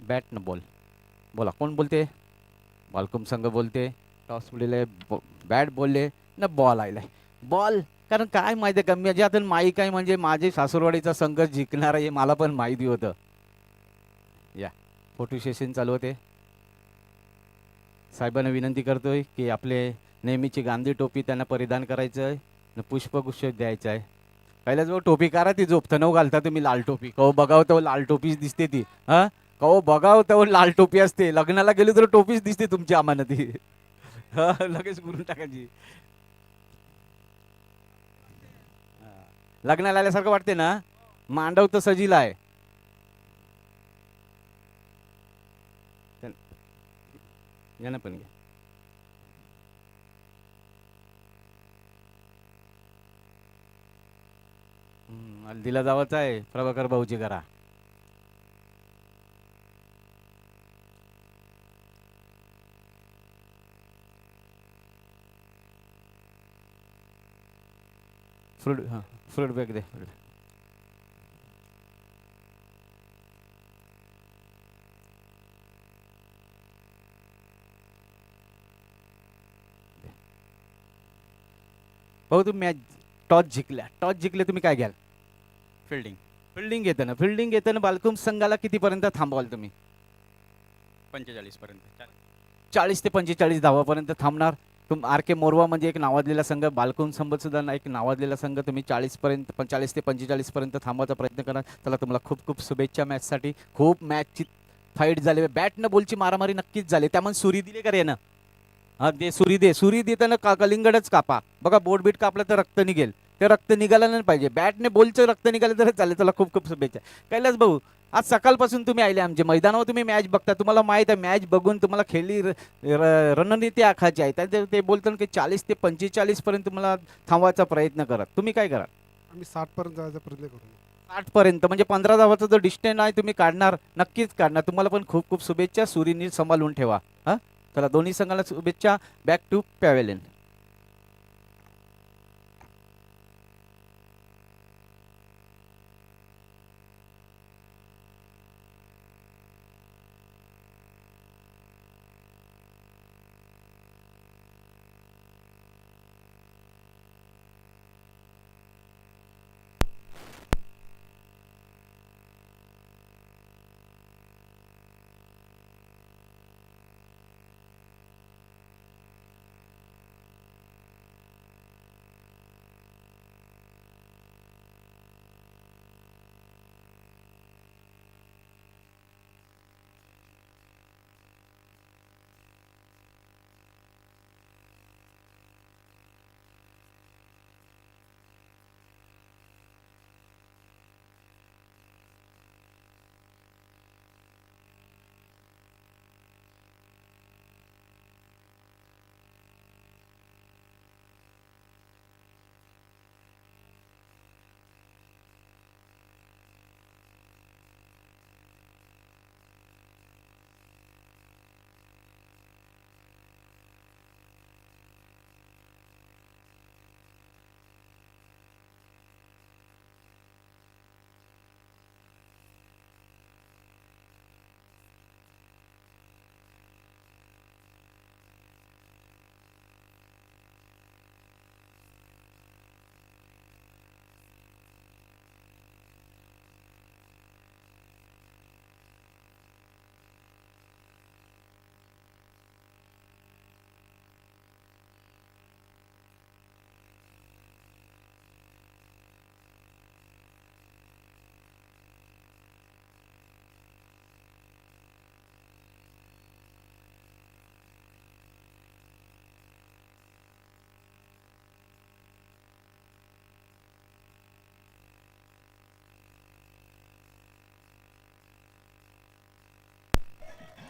बॅट न बॉल बोला, कोण बोलते? बालकुम संघ बोलते. टॉस उडले, बॅट बोलले ना, बॉल आलाय. बॉल कारण काय माहिती आहे का, मी ज्यातून माहीत काय म्हणजे माझे सासूरवाडीचा संघ जिंकणार आहे मला पण माहिती होतं. या फोटो सेशन चालू होते. साहेबांना विनंती करतोय की आपले नेहमीची गांधी टोपी त्यांना परिधान करायचं आहे, पुष्पगुच्छ द्यायचं आहे. पहिल्याच जो टोपी करा ती झोपतं न घालता तुम्ही लाल टोपी. कहो बघाव तर लाल टोपीच दिसते ती. हा कहो बघाव तर लाल टोपी असते. लग्नाला गेली तर टोपीच दिसते तुमची आम्हाला ती. हा लगेच करून टाकायची. लग्नाला आल्यासारखं वाटते ना. मांडव तर सजीला आहे. यानं पण घ्या. दिला जावाचा आहे प्रभाकर भाऊची करा. फ्रूट हां फ्रूट बॅग दे. भाऊ तुम्ही मॅच टॉस जिंकल्या. टॉस जिंकले तुम्ही काय घ्याल? फिल्डिंग. फिल्डिंग येतं. फिल्डिंग येतं बालकुम संघाला कितीपर्यंत थांबवाल तुम्ही? 45 पर्यंत. 40 ते 45 धावापर्यंत थांबणार. आर के मोरवा म्हणजे एक नावाजलेला संघ, बालकुम संबत सुद्धा एक नावाजलेला संघ. तुम्ही 40 पर्यंत 40 ते 45 पर्यंत थांबवायचा प्रयत्न करा. चला तुम्हाला खूप खूप शुभेच्छा मॅचसाठी. खूप मॅचची फाईट झाली, बॅट न बॉलची मारामारी नक्कीच झाली. त्यामुळे सुरी दिली का रे ना? हा दे सुरी दे. सुरी देताना कलिंगडच कापा. बघा बोट बीट कापलं तर रक्त निघेल. ते रक्त निघायला नाही पाहिजे. बॅटने बॉलचं रक्त निघालं तर चालेल. चला खूप खूप शुभेच्छा. कैलास भाऊ आज सकाळपासून तुम्ही आले आमच्या मैदानावर, तुम्ही मॅच बघता, तुम्हाला माहित आहे मॅच बघून तुम्हाला खेळली रणनीती आखायची आहे. ते बोलतात की 40 ते 45 पर्यंत तुम्हाला थांबवायचा प्रयत्न करा. तुम्ही काय करा? आम्ही 60 पर्यंत जायचा प्रयत्न करू. 60 पर्यंत म्हणजे 15 धावाचा जो डिस्टन्स आहे तुम्ही काढणार, नक्कीच काढणार. तुम्हाला पण खूप खूप शुभेच्छा. सुरी नीट सांभाळून ठेवा. हा चला दोन्ही संघाला शुभेच्छा. Back to pavilion.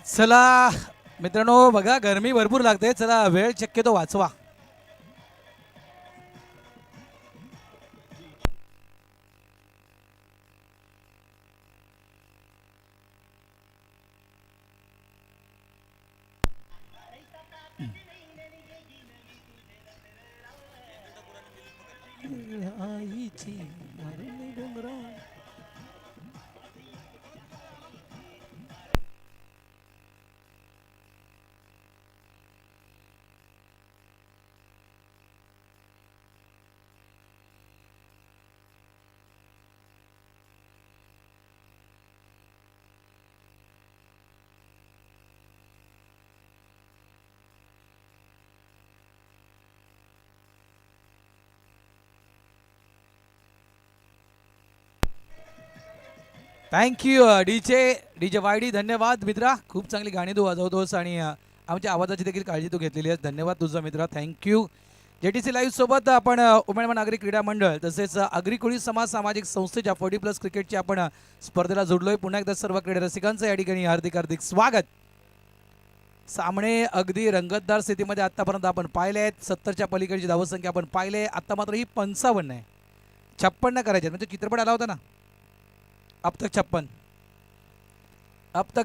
चला मित्रांनो, बघा गरमी भरपूर लागते, चला वेळ शक्यतो वाचवा. थँक्यू डीजे वायडी, धन्यवाद मित्रा. खूप चांगली गाणी तू वाजवतोस आणि आमच्या आवाजाची देखील काळजी तू घेतलेली आहेस. धन्यवाद तुझा मित्रा, थँक्यू. JTC लाईव्ह सोबत आपण उमेदवार नागरी क्रीडा मंडळ तसेच आगरी कोळी समाज सामाजिक संस्थेच्या 40+ क्रिकेटची आपण स्पर्धेला जोडलोय. पुन्हा एकदा सर्व क्रीडा रसिकांचं या ठिकाणी हार्दिक हार्दिक स्वागत. सामने अगदी रंगतदार स्थितीमध्ये आतापर्यंत आपण पाहिले आहेत. 70च्या पलीकडची धावसंख्या आपण पाहिले. आता मात्र ही 55 आहे, 56 करायचे म्हणजे चित्रपट आला होता ना, अब तक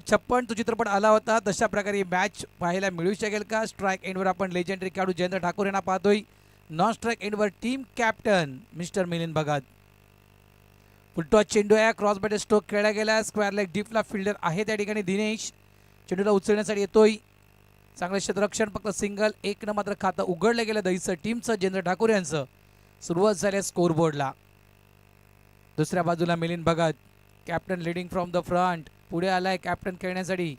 56 तो चित्रपट आला होता. तशा प्रकारे मॅच पाहायला मिळू शकेल का? स्ट्राईक एंडवर आपण लेजेंडरी खेळाडू जयेंद्र ठाकूर यांना पाहतोय. नॉन स्ट्राईक एंडवर team captain mister Milind Bhagat. Full toss चेंडू आहे, क्रॉस बॅट स्ट्रोक खेळला गेला. स्क्वेअर लेग डीपला फिल्डर आहे त्या ठिकाणी दिनेश. चेंडूला उचलण्यासाठी येतोय. चांगलं क्षेत्ररक्षण, फक्त सिंगल. एकनं मात्र खातं उघडलं गेलं दहीचं टीमचं जयेंद्र ठाकूर यांचं. सुरुवात झाली स्कोरबोर्डला. दुसऱ्या बाजूला Milind Bhagat, captain leading from the front. पुढे आलाय कॅप्टन खेळण्यासाठी.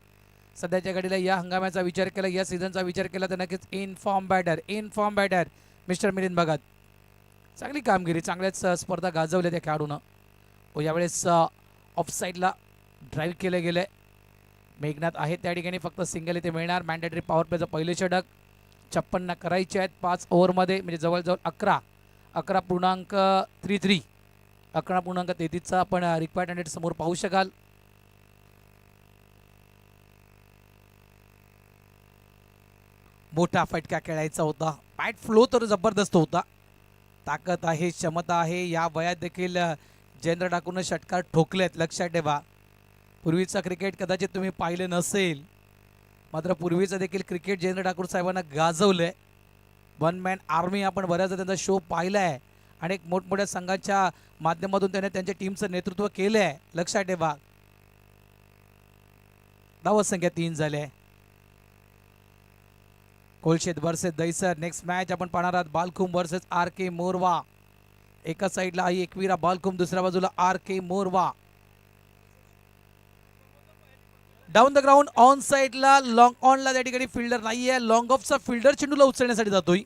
सध्याच्या घडीला या हंगामाचा विचार केला, या सीझनचा विचार केला तर नक्कीच in form batter mister Milind Bhagat. चांगली कामगिरी, चांगल्याच स्पर्धा गाजवल्या त्या खेळाडूनं. व यावेळेस ऑफसाईडला ड्राईव्ह केलं गेलं आहे. मेघनाथ आहे त्या ठिकाणी, फक्त सिंगल इथे मिळणार. मॅन्डेटरी पॉवर प्लेचं पहिलं षटक. 56 करायचे आहेत 5 ओव्हरमध्ये, म्हणजे जवळजवळ 11.33 11.33चा आपण रिक्वायर्ड समोर पाहू शकाल. मोठा फटका खेळायचा होता. बॅट फ्लो तर जबरदस्त होता. ताकद आहे, क्षमता आहे. या वयात देखील जयेंद्र ठाकूरनं षटकार ठोकलेत, लक्षात ठेवा. पूर्वीचं क्रिकेट कदाचित तुम्ही पाहिलं नसेल, मात्र पूर्वीचं देखील क्रिकेट जयेंद्र ठाकूर साहेबांना गाजवलंय. वन मॅन आर्मी आपण बऱ्याचदा त्यांचा शो पाहिला आहे. अनेक मोठमोठ्या संघाच्या माध्यमातून त्याने त्यांच्या टीमचं नेतृत्व केलं आहे, लक्षात ठेवा. धावसंख्या 3 झाली आहे. Kolshet versus Dahisar next match आपण पाहणार आहात. बालखुम वर्सेस RK मोरवा. एका साईडला आई एकविरा बालखुम, दुसऱ्या बाजूला RK Morwa. Down the ground on साईडला लॉंग ऑनला त्या ठिकाणी फिल्डर नाहीये. लॉंग ऑफचा फिल्डर चेंडूला उचलण्यासाठी जातोय.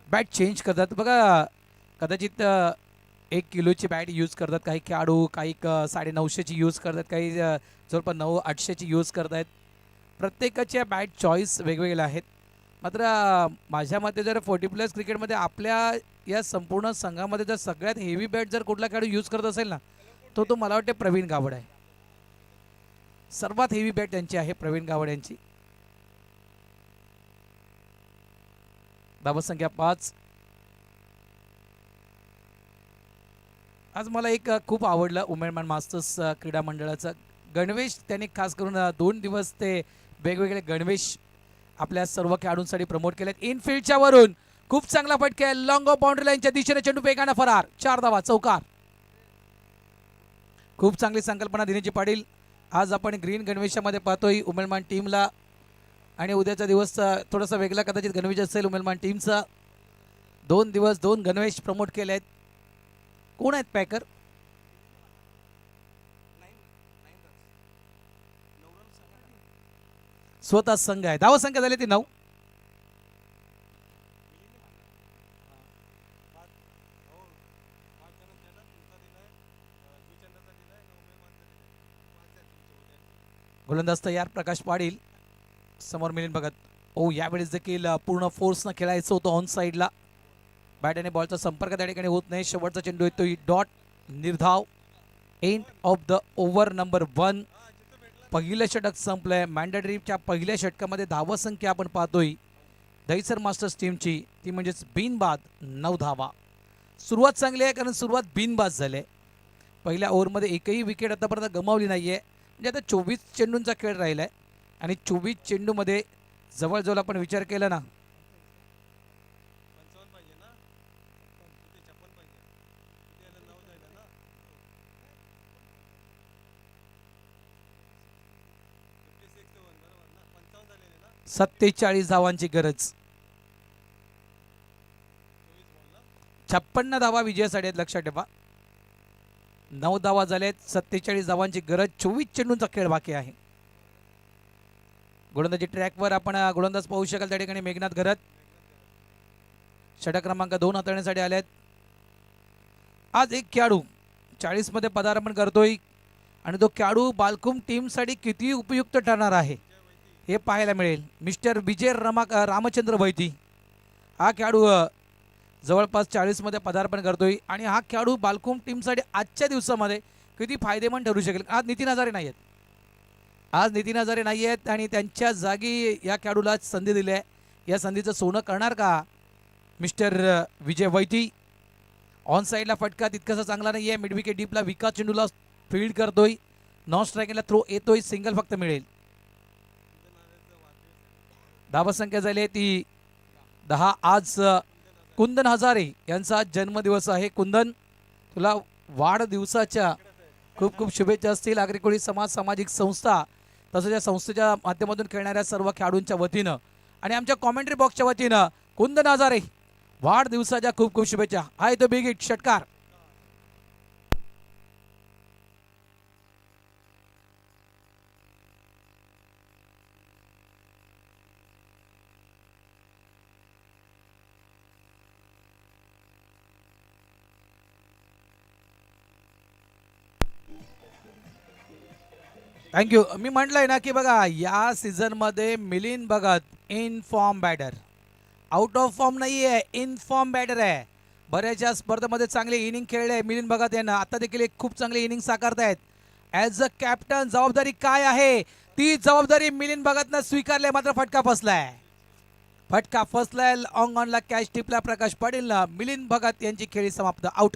बॅट चेंज करतात बघा. कदाचित 1 किलोची बॅट यूज करतात काही खेळाडू, काही 950ची यूज करतात, काही जवळपास 900-800ची यूज करतायत. प्रत्येकाच्या बॅट चॉईस वेगवेगळ्या आहेत. मात्र माझ्या मते जर 40+ क्रिकेटमध्ये आपल्या या संपूर्ण संघामध्ये जर सगळ्यात हेवी बॅट जर कुठला खेळाडू यूज करत असेल ना, तो मला वाटते प्रवीण गावड आहे. सर्वात हेवी बॅट त्यांची आहे प्रवीण गावड यांची. धावसंख्या 5. आज मला एक खूप आवडलं उमेदवार मास्टर्स क्रीडा मंडळाचं गणवेश. त्यांनी खास करून 2 दिवस ते वेगवेगळे गणवेश आपल्या सर्व खेळाडूंसाठी प्रमोट केलेत. इनफिल्डच्या वरून खूप चांगला फटका आहे. लॉंग ऑफ बाउंड्री लाईनच्या दिशेने चेंडू वेगानं फरार. 4 धावा, चौकार. खूप चांगली संकल्पना दिनेजी पाटील. आज आपण ग्रीन गणवेशामध्ये पाहतोय उमेदवार टीमला, आणि उद्याचा दिवस थोडासा वेगळा कदाचित गणवेश असेल उमेदवार टीमचा. 2 दिवस 2 गणवेश प्रमोट केले आहेत. कोण आहेत पॅकर? स्वतः संघ आहे. धावसंख्या झाली ती 9. गोलंदाज तयार प्रकाश पाटील. समोर मिलिंद भगत. ओ यावेळेस देखील पूर्ण फोर्सनं खेळायचं होतं ऑन साईडला. बॅट आणि बॉलचा संपर्क त्या ठिकाणी होत नाही. शेवटचा चेंडू येतो डॉट निर्धाव. End of the over number 1. पहिलं षटक संपलंय. मॅन्डेटरीच्या पहिल्या षटकामध्ये धावा संख्या आपण पाहतोय दहिसर मास्टर्स टीमची, ती म्हणजेच बिनबाद 9 धावा. सुरुवात चांगली आहे कारण सुरुवात बिनबाद झाली आहे. पहिल्या ओव्हरमध्ये एकही विकेट आतापर्यंत गमावली नाही आहे. म्हणजे आता 24 चेंडूंचा खेळ राहिला आहे आणि 24 चेंडूमध्ये जवळजवळ आपण विचार केला ना, सत्तेचाळीस धावांची गरज. 56 धावा विजयासाठी आहेत, लक्षात ठेवा. 9 धावा झाल्यात. 47 धावांची गरज. 24 चेंडूंचा खेळ बाकी आहे. गोलंदाजी ट्रॅकवर आपण गोलंदाज पाहू शकाल त्या ठिकाणी मेघनाथ घरत षटक क्रमांक 2 हाताळण्यासाठी आले आहेत. आज एक खेळाडू 40 मध्ये पदार्पण करतोय आणि तो खेळाडू बालकुम टीमसाठी किती उपयुक्त ठरणार आहे हे पाहायला मिळेल. मिस्टर विजय रामचंद्र वैती हा खेळाडू जवळपास 40 मध्ये पदार्पण करतोय आणि हा खेळाडू बालकुम टीमसाठी आजच्या दिवसामध्ये किती फायदेमंद ठरू शकेल. आज नितीन हजारे नाही आहेत. आज नितीन हजारे नाही आहेत आणि त्यांच्या जागी या खेळाडूला संधी दिली आहे. या संधीचं सोनं करणार का मिस्टर विजय वैती. ऑन साईडला फटका तितकासा चांगला नाही आहे. मिडविकेट डीपला विकास चेंडूला फील्ड करतोय. नॉन स्ट्रायकिंगला थ्रो येतोय. सिंगल फक्त मिळेल. धावसंख्या झाली ती 10. आज कुंदन हजारे यांचा जन्मदिवस आहे. कुंदन, तुला वाढदिवसाच्या खूप खूप शुभेच्छा असतील. आगरी समाज सामाजिक संस्था तसंच या संस्थेच्या माध्यमातून खेळणाऱ्या सर्व खेळाडूंच्या वतीनं आणि आमच्या कॉमेंट्री बॉक्सच्या वतीनं कुंदन हजारे वाढदिवसाच्या खूप खूप शुभेच्छा. हा येतो बिग हिट षटकार. थँक्यू. मी म्हटलंय ना की बघा या सीझनमध्ये Milind Bhagat in form batter, out of form नाही आहे, इन फॉर्म बॅटर आहे. बऱ्याचशा स्पर्धेमध्ये चांगली इनिंग खेळले मिलिंद भगत यांना. आता देखील एक खूप चांगली इनिंग साकारतायत. ॲज अ कॅप्टन जबाबदारी काय आहे ती जबाबदारी मिलिंद भगतनं स्वीकारली. मात्र फटका फसलाय. फटका फसलाय. ऑन ऑनला कॅच टिपला प्रकाश पाटीलला. मिलिंद भगत यांची खेळी समाप्त. आउट.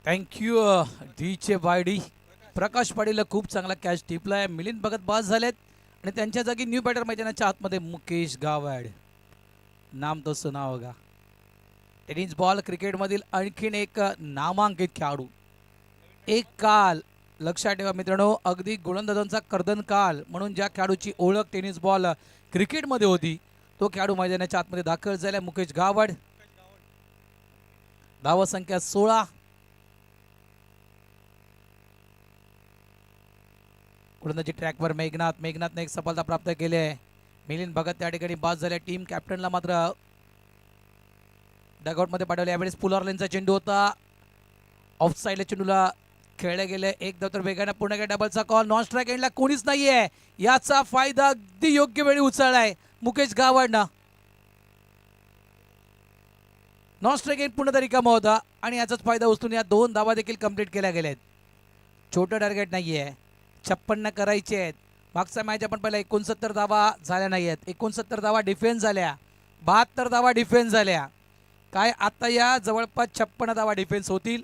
थँक्यू डीचे वायडी. प्रकाश पाटीलला खूप चांगला कॅच टिपलाय. मिलिंद भगत बाद झालेत आणि त्यांच्या जागी न्यू बॅटर मैदानाच्या आतमध्ये मुकेश गावड. नाम तो सुना होगा. टेनिस बॉल क्रिकेटमधील आणखीन एक नामांकित खेळाडू. एक काल लक्षात ठेवा मित्रांनो, अगदी गोलंदाजांचा कर्दन काल म्हणून ज्या खेळाडूची ओळख टेनिस बॉल क्रिकेटमध्ये होती तो खेळाडू मैदानाच्या आतमध्ये दाखल झाला. मुकेश गावड. धावसंख्या 16. गोलंदाजी ट्रॅकवर मेघनाथने एक सफलता प्राप्त केली आहे. मिलिंद भगत त्या ठिकाणी बाद झाल्या. टीम कॅप्टनला मात्र डगआउटमध्ये पाठवले. यावेळेस पुलर लेनचा चेंडू होता. ऑफ साईडला चेंडूला खेळले गेले. एक धाव तर वेगाने पूर्ण केला. डबलचा कॉल. नॉन स्ट्राईक एंडला कोणीच नाहीये. याचा फायदा अगदी योग्य वेळी उचललाय मुकेश गावडनं. नॉन स्ट्राईक एंड पूर्ण रिकामा होता आणि याचाच फायदा उचलून या 2 धावा देखील कंप्लीट केल्या गेल्या आहेत. छोटं टार्गेट नाहीये. 56 करायचे आहेत. मागचा मॅच आपण पहिला 69 धावा झाल्या नाही आहेत. 69 धावा डिफेन्स झाल्या. 72 धावा डिफेन्स झाल्या. काय आता या जवळपास 56 धावा डिफेन्स होतील.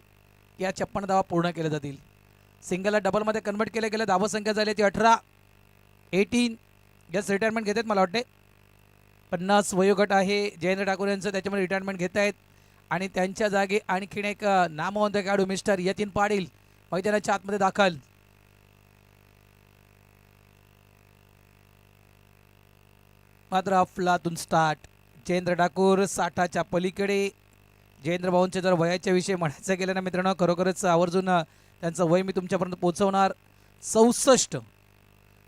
या 56 धावा पूर्ण केल्या जातील. सिंगलला डबलमध्ये कन्वर्ट केल्या गेल्या. धावसंख्या झाली ती 18. 18 यस रिटायरमेंट घेतात मला वाटते. 50 वयोगट आहे जयेंद्र ठाकूर यांचं, त्याच्यामध्ये रिटायरमेंट घेत आहेत. आणि त्यांच्या जागी आणखीन एक नामवंत खेळाडू मिस्टर यतीन पाटील मैदानाच्या आतमध्ये दाखल. मात्र अफलातून स्टार्ट. जयेंद्र ठाकूर 60च्या पलीकडे. जयेंद्र भाऊंचे जर वयाच्या विषयी म्हणायचं गेलं ना मित्रांनो, खरोखरच आवर्जून त्यांचं वय मी तुमच्यापर्यंत पोहोचवणार. 64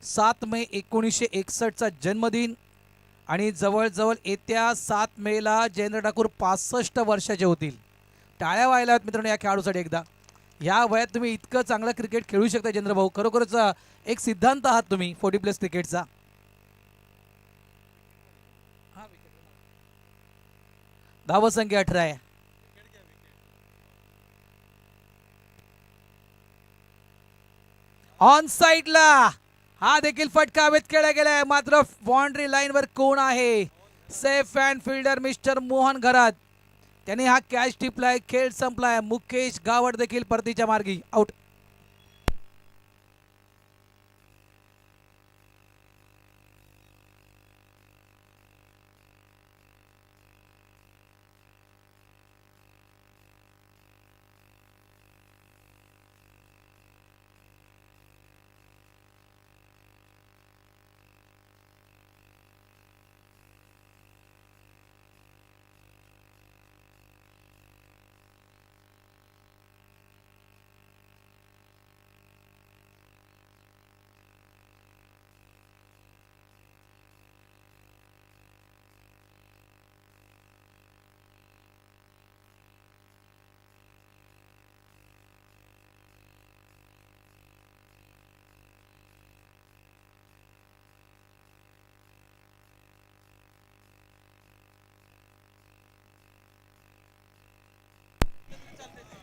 7 मे 1961चा जन्मदिन आणि जवळजवळ येत्या 7 मेला जयेंद्र ठाकूर 65 वर्षाचे होतील. टाळ्या व्हायला आहेत मित्रांनो या खेळाडूसाठी एकदा. या वयात तुम्ही इतकं चांगलं क्रिकेट खेळू शकता जयेंद्र भाऊ, खरोखरच एक सिद्धांत आहात तुम्ही 40+ क्रिकेटचा. धावसंख्या 18 आहे. ऑन साइडला हा देखील फटका हवेत खेळला गेलाय. मात्र बाउंड्री लाईनवर कोण आहे? Safe and fielder mister Mohan घरात. त्याने हा कॅच टिपलाय. खेळ संपलाय. मुकेश गावड देखील परतीच्या मार्गी आउट.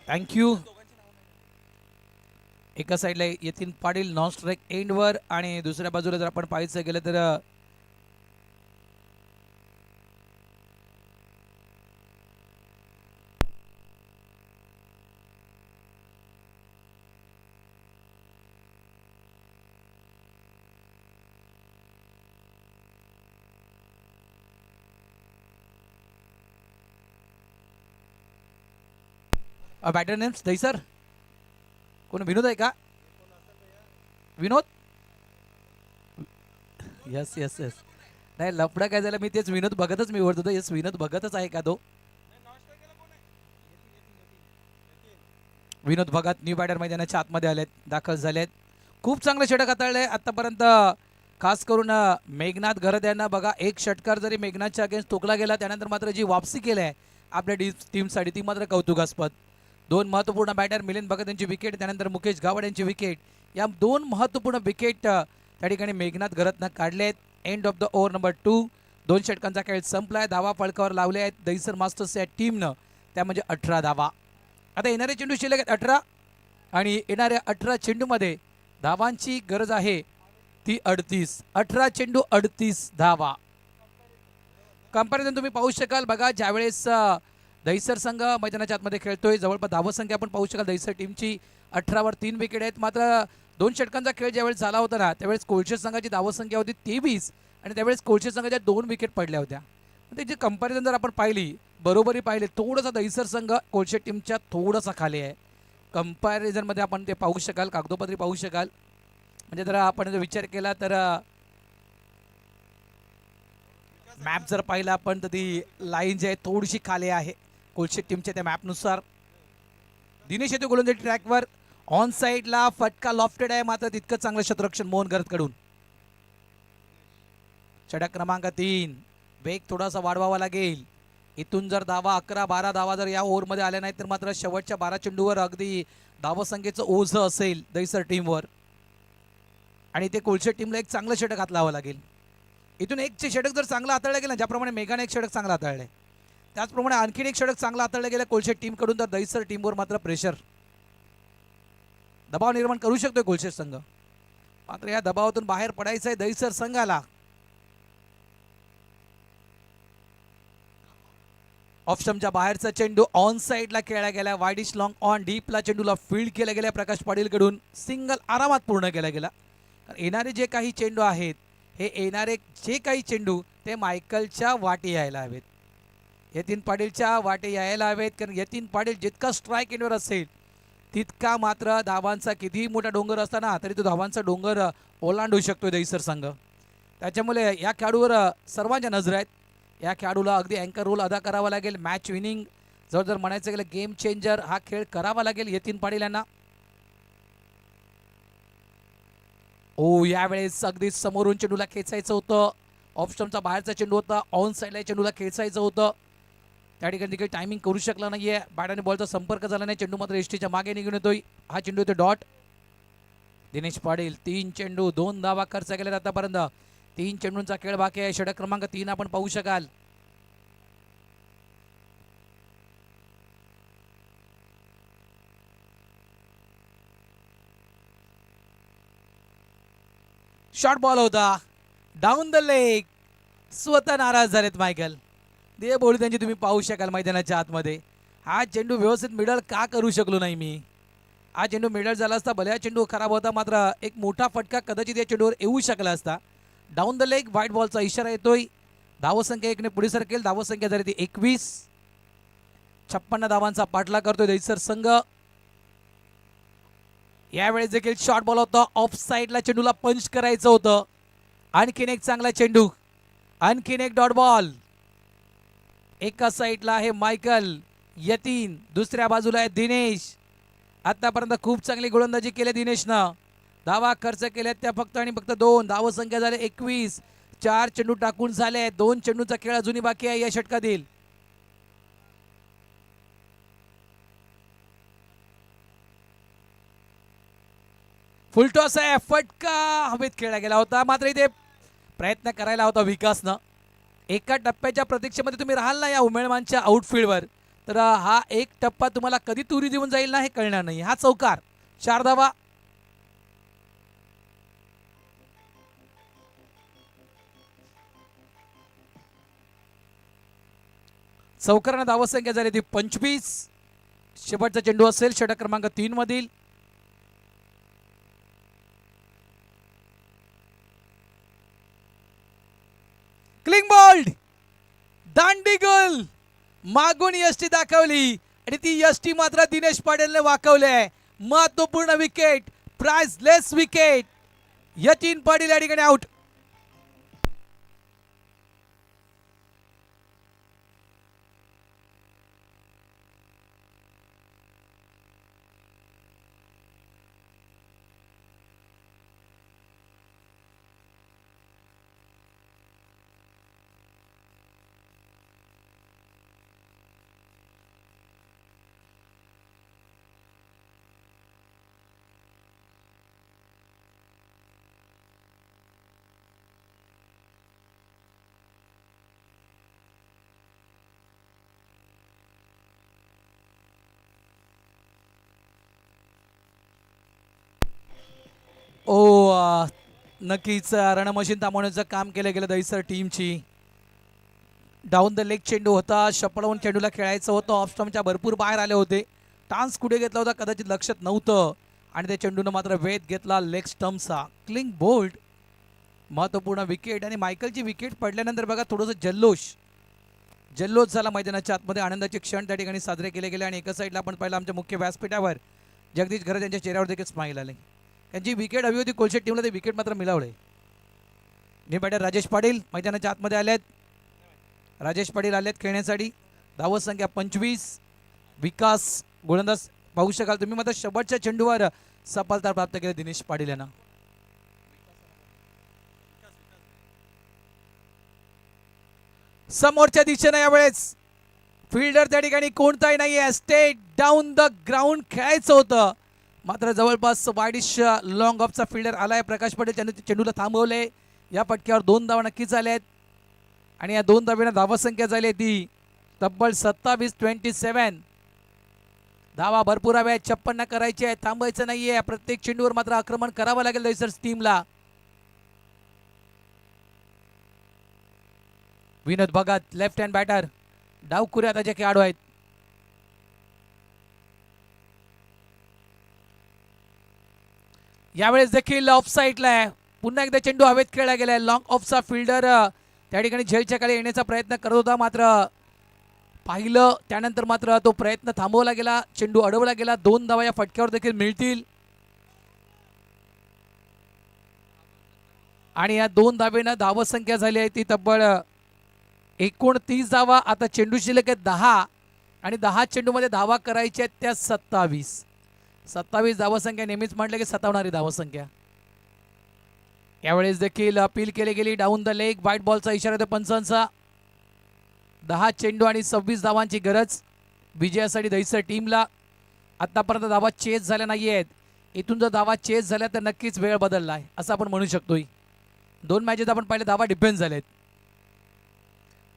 थँक्यू. एका साईडला यतीन पाटील नॉन स्ट्राईक एंडवर आणि दुसऱ्या बाजूला जर आपण पाहायचं गेलं तर बॅटर नेम्स दहीसर कोण? विनोद आहे का? विनोद? Yes yes yes. नाही लफडा काय झाला, मी तेच विनोद बघतच मी ओढत होतो. येस विनोद बघतच आहे का तो? विनोद भगत न्यू बॅटर मैदानाच्या आतमध्ये आलेत, दाखल झालेत. खूप चांगलं षटक हाताळलंय आतापर्यंत. खास करून मेघनाथ घरत यांना बघा, एक षटकार जरी मेघनाथच्या अगेन्स्ट टोकला गेला, त्यानंतर मात्र जी वापसी केली आहे आपल्या टीमसाठी ती मात्र कौतुकास्पद. 2 महत्त्वपूर्ण बॅटर मिलिंद भगत यांची विकेट, त्यानंतर मुकेश गावड यांची विकेट. या 2 महत्त्वपूर्ण विकेट त्या ठिकाणी मेघनाथ घरतनं काढलेत. End of the over number 2. 2 षटकांचा खेळ संपलाय. धावा फळकावर लावले आहेत दहीसर मास्टर्स या टीमनं, त्या म्हणजे 18 धावा. आता येणारे चेंडू शिल्लक आहेत 18 आणि येणाऱ्या 18 चेंडूमध्ये धावांची गरज आहे ती 38. 18 चेंडू 38 धावा. कंपॅरिझन तुम्ही पाहू शकाल बघा, ज्यावेळेस दहीसर संघ मैदानाच्या आतमध्ये खेळतोय, जवळपास धावसंख्या आपण पाहू शकाल दहीसर टीमची 18वर 3 विकेट आहेत. मात्र 2 षटकांचा खेळ ज्यावेळेस झाला होता ना, त्यावेळेस कोळशे संघाची धावसंख्या होती 23 आणि त्यावेळेस कोळशे संघाच्या 2 विकेट पडल्या होत्या. त्याची कंपॅरिझन जर आपण पाहिली, बरोबरी पाहिली, थोडासा दहीसर संघ कोळशे टीमच्या थोडासा खाली आहे. कंपॅरिझनमध्ये आपण ते पाहू शकाल, कागदोपत्री पाहू शकाल. म्हणजे जर आपण जर विचार केला तर मॅप जर पाहिला आपण तर ती लाईन जी आहे थोडीशी खाली आहे कोळशे टीमच्या त्या मॅपनुसार. दिनेश येतो गोलंदाजी ट्रॅकवर. ऑन साईडला फटका लॉफ्टेड आहे, मात्र तितकं चांगलं क्षेत्ररक्षण मोहन घरतकडून. षटक क्रमांक 3. वेग थोडासा वाढवावा लागेल. इथून जर धावा 11-12 धावा जर या ओव्हरमध्ये आल्या नाही तर मात्र शेवटच्या 12 चेंडूवर अगदी धावसंख्येचं ओझं असेल दहीसर टीमवर आणि ते कोळशे टीमला एक चांगलं षटक हाताळावं लागेल. इथून एक षटक जर चांगलं हाताळलं गेलं, ज्याप्रमाणे मेघाने एक षटक चांगलं हाताळलंय, त्याचप्रमाणे आणखीन एक षटक चांगलं हाताळलं गेलं कोळशे टीमकडून, तर दहीसर टीमवर मात्र प्रेशर, दबाव निर्माण करू शकतोय कोळशे संघ. मात्र या दबावातून बाहेर पडायचं आहे दहीसर संघाला. ऑफस्टमच्या बाहेरचा चेंडू ऑन साइडला खेळला गेला. वाईडिश लॉंग ऑन डीपला चेंडूला फील्ड केला गेला प्रकाश पाटील कडून. सिंगल आरामात पूर्ण केला गेला. येणारे जे काही चेंडू आहेत, हे येणारे जे काही चेंडू ते मायकलच्या वाटे यायला हवेत, यतीन पाटीलच्या वाटे यायला हवेत. कारण यतीन पाटील जितका स्ट्राईक एंडवर असेल तितका मात्र धावांचा कितीही मोठा डोंगर असताना तरी तो धावांचा डोंगर ओलांडू शकतो दहिसर संघ. त्याच्यामुळे या खेळाडूवर सर्वांच्या नजर आहेत. या खेळाडूला अगदी अँकर रोल अदा करावा लागेल. मॅच विनिंग जर म्हणायचं गेलं गेम चेंजर हा खेळ करावा लागेल यतीन पाटील यांना. ओ यावेळेस अगदी समोरून चेंडूला खेचायचं होतं. ऑफ स्टंपचा बाहेरचा चेंडू होता. ऑन साईडला चेंडूला खेचायचं होतं. त्या ठिकाणी देखील टायमिंग करू शकला नाहीये. बॅट आणि बॉलचा संपर्क झाला नाही. चेंडू मात्र एसटीच्या मागे निघून येतोय. हा चेंडू येतो डॉट. दिनेश पाटील 3 चेंडू 2 धावा खर्च केलेत आतापर्यंत. 3 चेंडूंचा खेळ बाकी आहे. षटक क्रमांक 3 आपण पाहू शकाल. शॉर्ट बॉल होता डाऊन द लेग. स्वतः नाराज झालेत मायकल. देहबोली त्यांची तुम्ही पाहू शकाल मैदानाच्या आतमध्ये. हा चेंडू व्यवस्थित मिडल का करू शकलो नाही मी. हा चेंडू मिडल झाला असता भले हा चेंडू खराब होता मात्र एक मोठा फटका कदाचित या चेंडूवर येऊ शकला असता. डाऊन द लेग व्हाईट बॉलचा इशारा येतोय. धावसंख्या 1 ने पुढे सरकेल. धावसंख्या झाली ती 21. 56 धावांचा पाठलाग करतोय दहिसर संघ. यावेळेस देखील शॉर्ट बॉल होता. ऑफ साईडला चेंडूला पंच करायचं होतं. आणखीन एक चांगला चेंडू. आणखीन एक डॉट बॉल. एका साईडला आहे मायकल यतीन, दुसऱ्या बाजूला आहे दिनेश. आतापर्यंत खूप चांगली गोलंदाजी केली दिनेशनं. धावा खर्च केल्यात त्या फक्त आणि फक्त 2. धावसंख्या झाले 21. 4 चेंडू टाकून झाले. 2 चेंडूचा खेळ अजूनही बाकी आहे या षटकातील. फुलटॉस आहे. फटका हवेत खेळला गेला होता मात्र इथे प्रयत्न करायला होता विकासनं. एका टप्प्याच्या प्रतीक्षेमध्ये तुम्ही राहाल ना या उमेळमानच्या आउटफील्डवर तर हा एक टप्पा तुम्हाला कधी तुरी देऊन जाईल ना हे कळणार नाही. हा चौकार 4 धावा. चौकारानं धावसंख्या झाली ती 25. शेवटचा चेंडू असेल षटक क्रमांक 3 मधील. क्लिंग बोल्ड दांडी गोल. मागून यष्टी दाखवली आणि ती यष्टी मात्र दिनेश पाटीलने वाकवली आहे. महत्वपूर्ण wicket. Priceless wicket. Yatin Patil या ठिकाणी आउट. नक्कीच रणमशीन थांबवण्याचं काम केलं गेलं दहिसर टीमची. डाऊन द लेग चेंडू होता. शपळवून चेंडूला खेळायचं होतं. ऑफ स्टंपच्या भरपूर बाहेर आले होते. टान्स कुठे घेतला होता कदाचित लक्षात नव्हतं आणि त्या चेंडूनं मात्र वेध घेतला लेग स्टंपचा. Clean bowled. महत्वपूर्ण विकेट आणि मायकलची विकेट पडल्यानंतर बघा थोडंसं जल्लोष झाला मैदानाच्या आतमध्ये. आनंदाचे क्षण त्या ठिकाणी साजरे केले गेले आणि एका साईडला आपण पाहिलं आमच्या मुख्य व्यासपीठावर जगदीश घरत यांच्या चेहऱ्यावर देखील स्माईल आले. त्यांची विकेट हवी होती कोलशेट टीमला. ते विकेट मात्र मिळवले. न्यू बॅटर राजेश पाटील मैदानाच्या आतमध्ये आलेत. राजेश पाटील आलेत खेळण्यासाठी. धावसंख्या 25. विकास गोलंदाज पाहू शकाल तुम्ही मात्र शेवटच्या चेंडूवर सफलता प्राप्त केली दिनेश पाटील यांना. समोरच्या दिशेने यावेळेस फिल्डर त्या ठिकाणी कोणताही नाहीये. स्टेट डाऊन द ग्राउंड खेळायचं होतं मात्र जवळपास वाईडिश लॉंग ऑफचा फिल्डर आलाय प्रकाश पटेल. त्याने चेंडूला थांबवले. या पटक्यावर 2 धावा नक्कीच झाल्यात आणि या 2 धाव्यांना धावसंख्या झाली ती तब्बल 27-27. धावा भरपूर हव्या. 56 करायची आहे. थांबायचं नाहीये. प्रत्येक चेंडूवर मात्र आक्रमण करावं लागेल दहिसर टीमला. विनोद भगत लेफ्ट हँड बॅटर. डावखुरे आताचे खेळाडू आहेत. यावेळेस देखील ऑफ साईडला आहे. पुन्हा एकदा चेंडू हवेत खेळला गेलाय. लॉंग ऑफचा फिल्डर त्या ठिकाणी झेलच्या खाली येण्याचा प्रयत्न करत होता, मात्र पाहिलं त्यानंतर मात्र तो प्रयत्न थांबवला गेला. चेंडू अडवला गेला. 2 धावा या फटक्यावर देखील मिळतील आणि या 2 धावेनं धावसंख्या झाली आहे ती तब्बल 29 धावा. आता चेंडू शिल्लक आहे 10 आणि 10 चेंडूमध्ये धावा करायच्या आहेत त्या 27 धावसंख्या. नेहमीच म्हटलं की सतावणारी धावसंख्या. यावेळेस देखील अपील केली गेली. डाऊन द लेग व्हाईट बॉलचा इशारा देतो पंचांचा. 10 चेंडू आणि 26 धावांची गरज विजयासाठी दहिसर टीमला. आतापर्यंत धावा चेस झाल्या नाही आहेत. इथून जर धावा चेस झाल्या तर नक्कीच वेळ बदलला आहे असं आपण म्हणू शकतोय. 2 मॅचेस आपण पाहिले धावा डिफेन्स झालेत.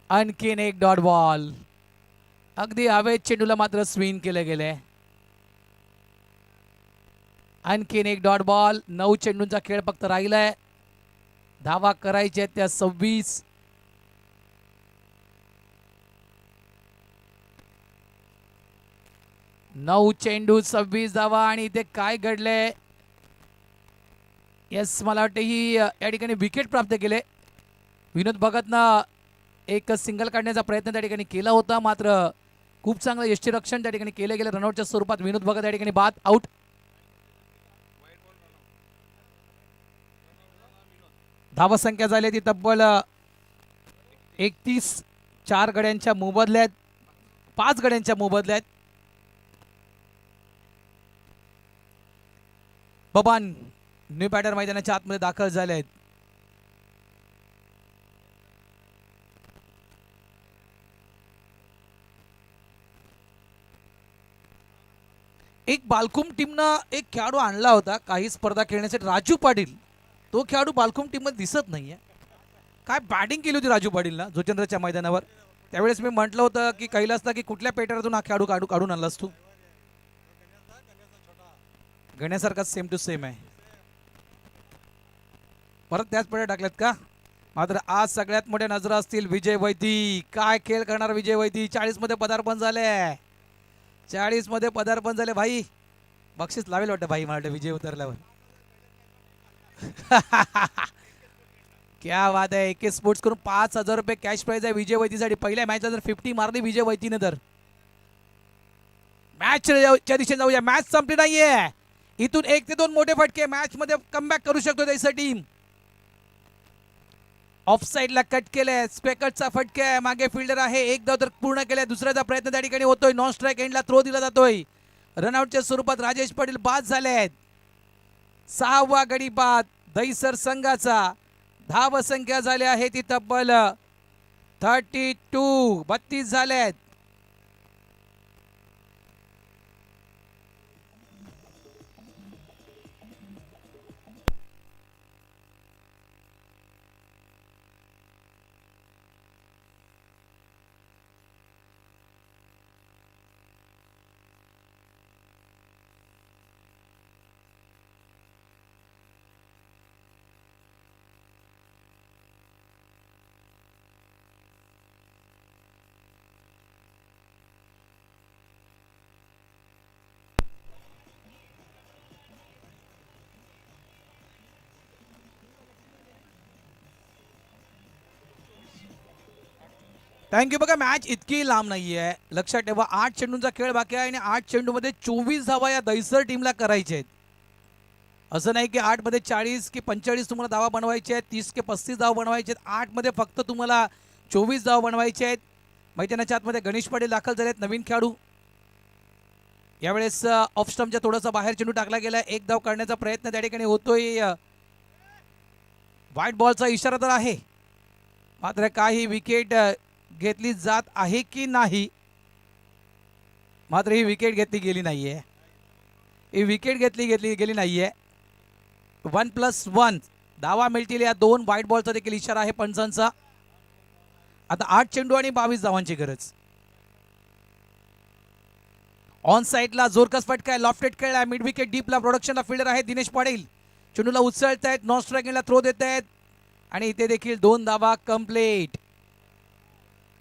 आणखीन एक डॉट बॉल. अगदी हवेत चेंडूला मात्र स्विंग केलं गेलंय. आणखीन एक डॉट बॉल. 9 चेंडूंचा खेळ फक्त राहिलाय. धावा करायच्या आहेत त्या 26. नऊ चेंडू 26 धावा आणि इथे काय घडलंय. येस, मला वाटतं ही या ठिकाणी विकेट प्राप्त केले. विनोद भगतनं एक सिंगल काढण्याचा प्रयत्न त्या ठिकाणी केला होता, मात्र खूप चांगलं यष्टीरक्षण त्या ठिकाणी केलं गेलं रनआउटच्या स्वरूपात. विनोद भगत या ठिकाणी बाद आउट. धावसंख्या झाली ती तब्बल 31. 4 गड्यांच्या मोबदल्यात 5 गड्यांच्या मोबदल्यात. बबान न्यू बॅटर मैदानाच्या आतमध्ये दाखल झाले आहेत. एक बालकुम टीमनं एक खेळाडू आणला होता काही स्पर्धा खेळण्यासाठी, राजू पाटील. तो खेळाडू बालकुम टीममध्ये दिसत नाहीये. काय बॅटिंग केली होती राजू पाटीलला जोचेंद्रच्या मैदानावर. त्यावेळेस मी म्हटलं होतं की कैलासला की कुठल्या पेटरातून हा खेळाडू काढून आणलास तू. गण्यासारखा सेम टू सेम आहे. परत त्याच पेट्या टाकल्यात का. मात्र आज सगळ्यात मोठ्या नजरा असतील विजय वैदी. काय खेळ करणार विजय वैदी. 40 मध्ये पदार्पण झाले. 40 मध्ये पदार्पण झाले. भाई बक्षीस लावेल वाटतं भाई, मला वाटतं विजय उतरल्यावर. क्या बात आहे. AK स्पोर्ट्स करून 5,000 रुपये कॅश प्राइज आहे विजय वैतीसाठी. पहिल्या मॅचला जर 50 मारली विजय वैतीने तर मॅचच्या दिशेने जाऊया. मॅच संपली नाहीये. इथून 1 ते 2 मोठे फटके मॅच मध्ये कमबॅक करू शकतो दहिसर टीम. ऑफ साइडला कट केलंय. स्पेकटचा फटका आहे. मागे फिल्डर आहे. 1 धाव तर पूर्ण केलाय. दुसऱ्याचा प्रयत्न त्या ठिकाणी होतोय. नॉन स्ट्राईक एंडला थ्रो दिला जातोय. रनआउटच्या स्वरूपात राजेश पाटील बाद झाले आहेत. 6वा गडी बाद दहिसर संघाचा. धाव संख्या झाली आहे ती तब्बल 32 झाले आहेत. थँक्यू. बघा मॅच इतकी लांब नाहीये. लक्षात ठेवा 8 चेंडूंचा खेळ बाकी आहे आणि 8 चेंडूमध्ये 24 धावा या दहिसर टीमला करायच्या आहेत. असं नाही की 8 मध्ये 40 की 45 तुम्हाला धावा बनवायचे आहेत, 30 की 35 धावा बनवायचे आहेत. 8 मध्ये फक्त तुम्हाला 24 धावा बनवायचे आहेत. मैदानाच्या आतमध्ये गणेश पाटील दाखल झाले आहेत, नवीन खेळाडू. यावेळेस ऑफ स्टंपच्या थोडासा बाहेर चेंडू टाकला गेला. 1 धाव करण्याचा प्रयत्न त्या ठिकाणी होतोय. व्हाईट बॉलचा इशारा तर आहे, मात्र काही विकेट घेतली जात आहे की नाही. मात्र ही विकेट घेतली गेली नाहीये. ही विकेट घेतली गेली नाहीये. 1+1 धावा मिळतील या 2 व्हाईट बॉलचा देखील इशारा आहे पंचांचा. आता 8 चेंडू आणि 22 धावांची गरज. ऑन साइडला जोरकस फटका, लॉफ्टेड खेळ आहे. मिड विकेट डीपला प्रोडक्शनला फिल्डर आहे दिनेश पाटील. चेंडूला उचलत आहेत, नॉन स्ट्रायकिंगला थ्रो देत आहेत आणि इथे देखील 2 धावा कंप्लीट.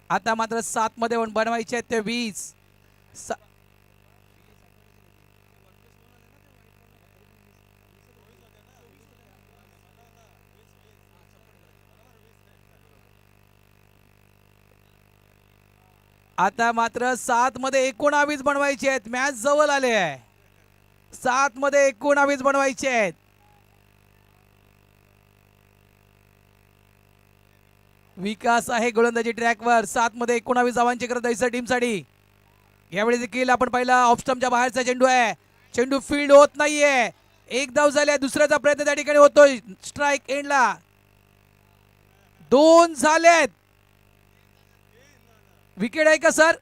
आता मात्र 7 मध्ये बनवायचे आहेत ते 20. आता मात्र 7 मध्ये 19 बनवायचे आहेत. मॅच जवळ आले आहे. 7 मध्ये 19 बनवायचे आहेत. विकास आहे गोलंदाजी ट्रॅकवर. 7 मध्ये 19 धावांची गरज दैसर टीमसाठी. यावेळी देखील आपण पाहिला ऑफ स्टंपच्या बाहेरचा चेंडू आहे. चेंडू फील्ड होत नाहीये. एक धाव झाल्या. दुसऱ्याचा प्रयत्न त्या ठिकाणी होतोय. स्ट्राइक एंडला 2 झालेत. विकेट आहे का सर?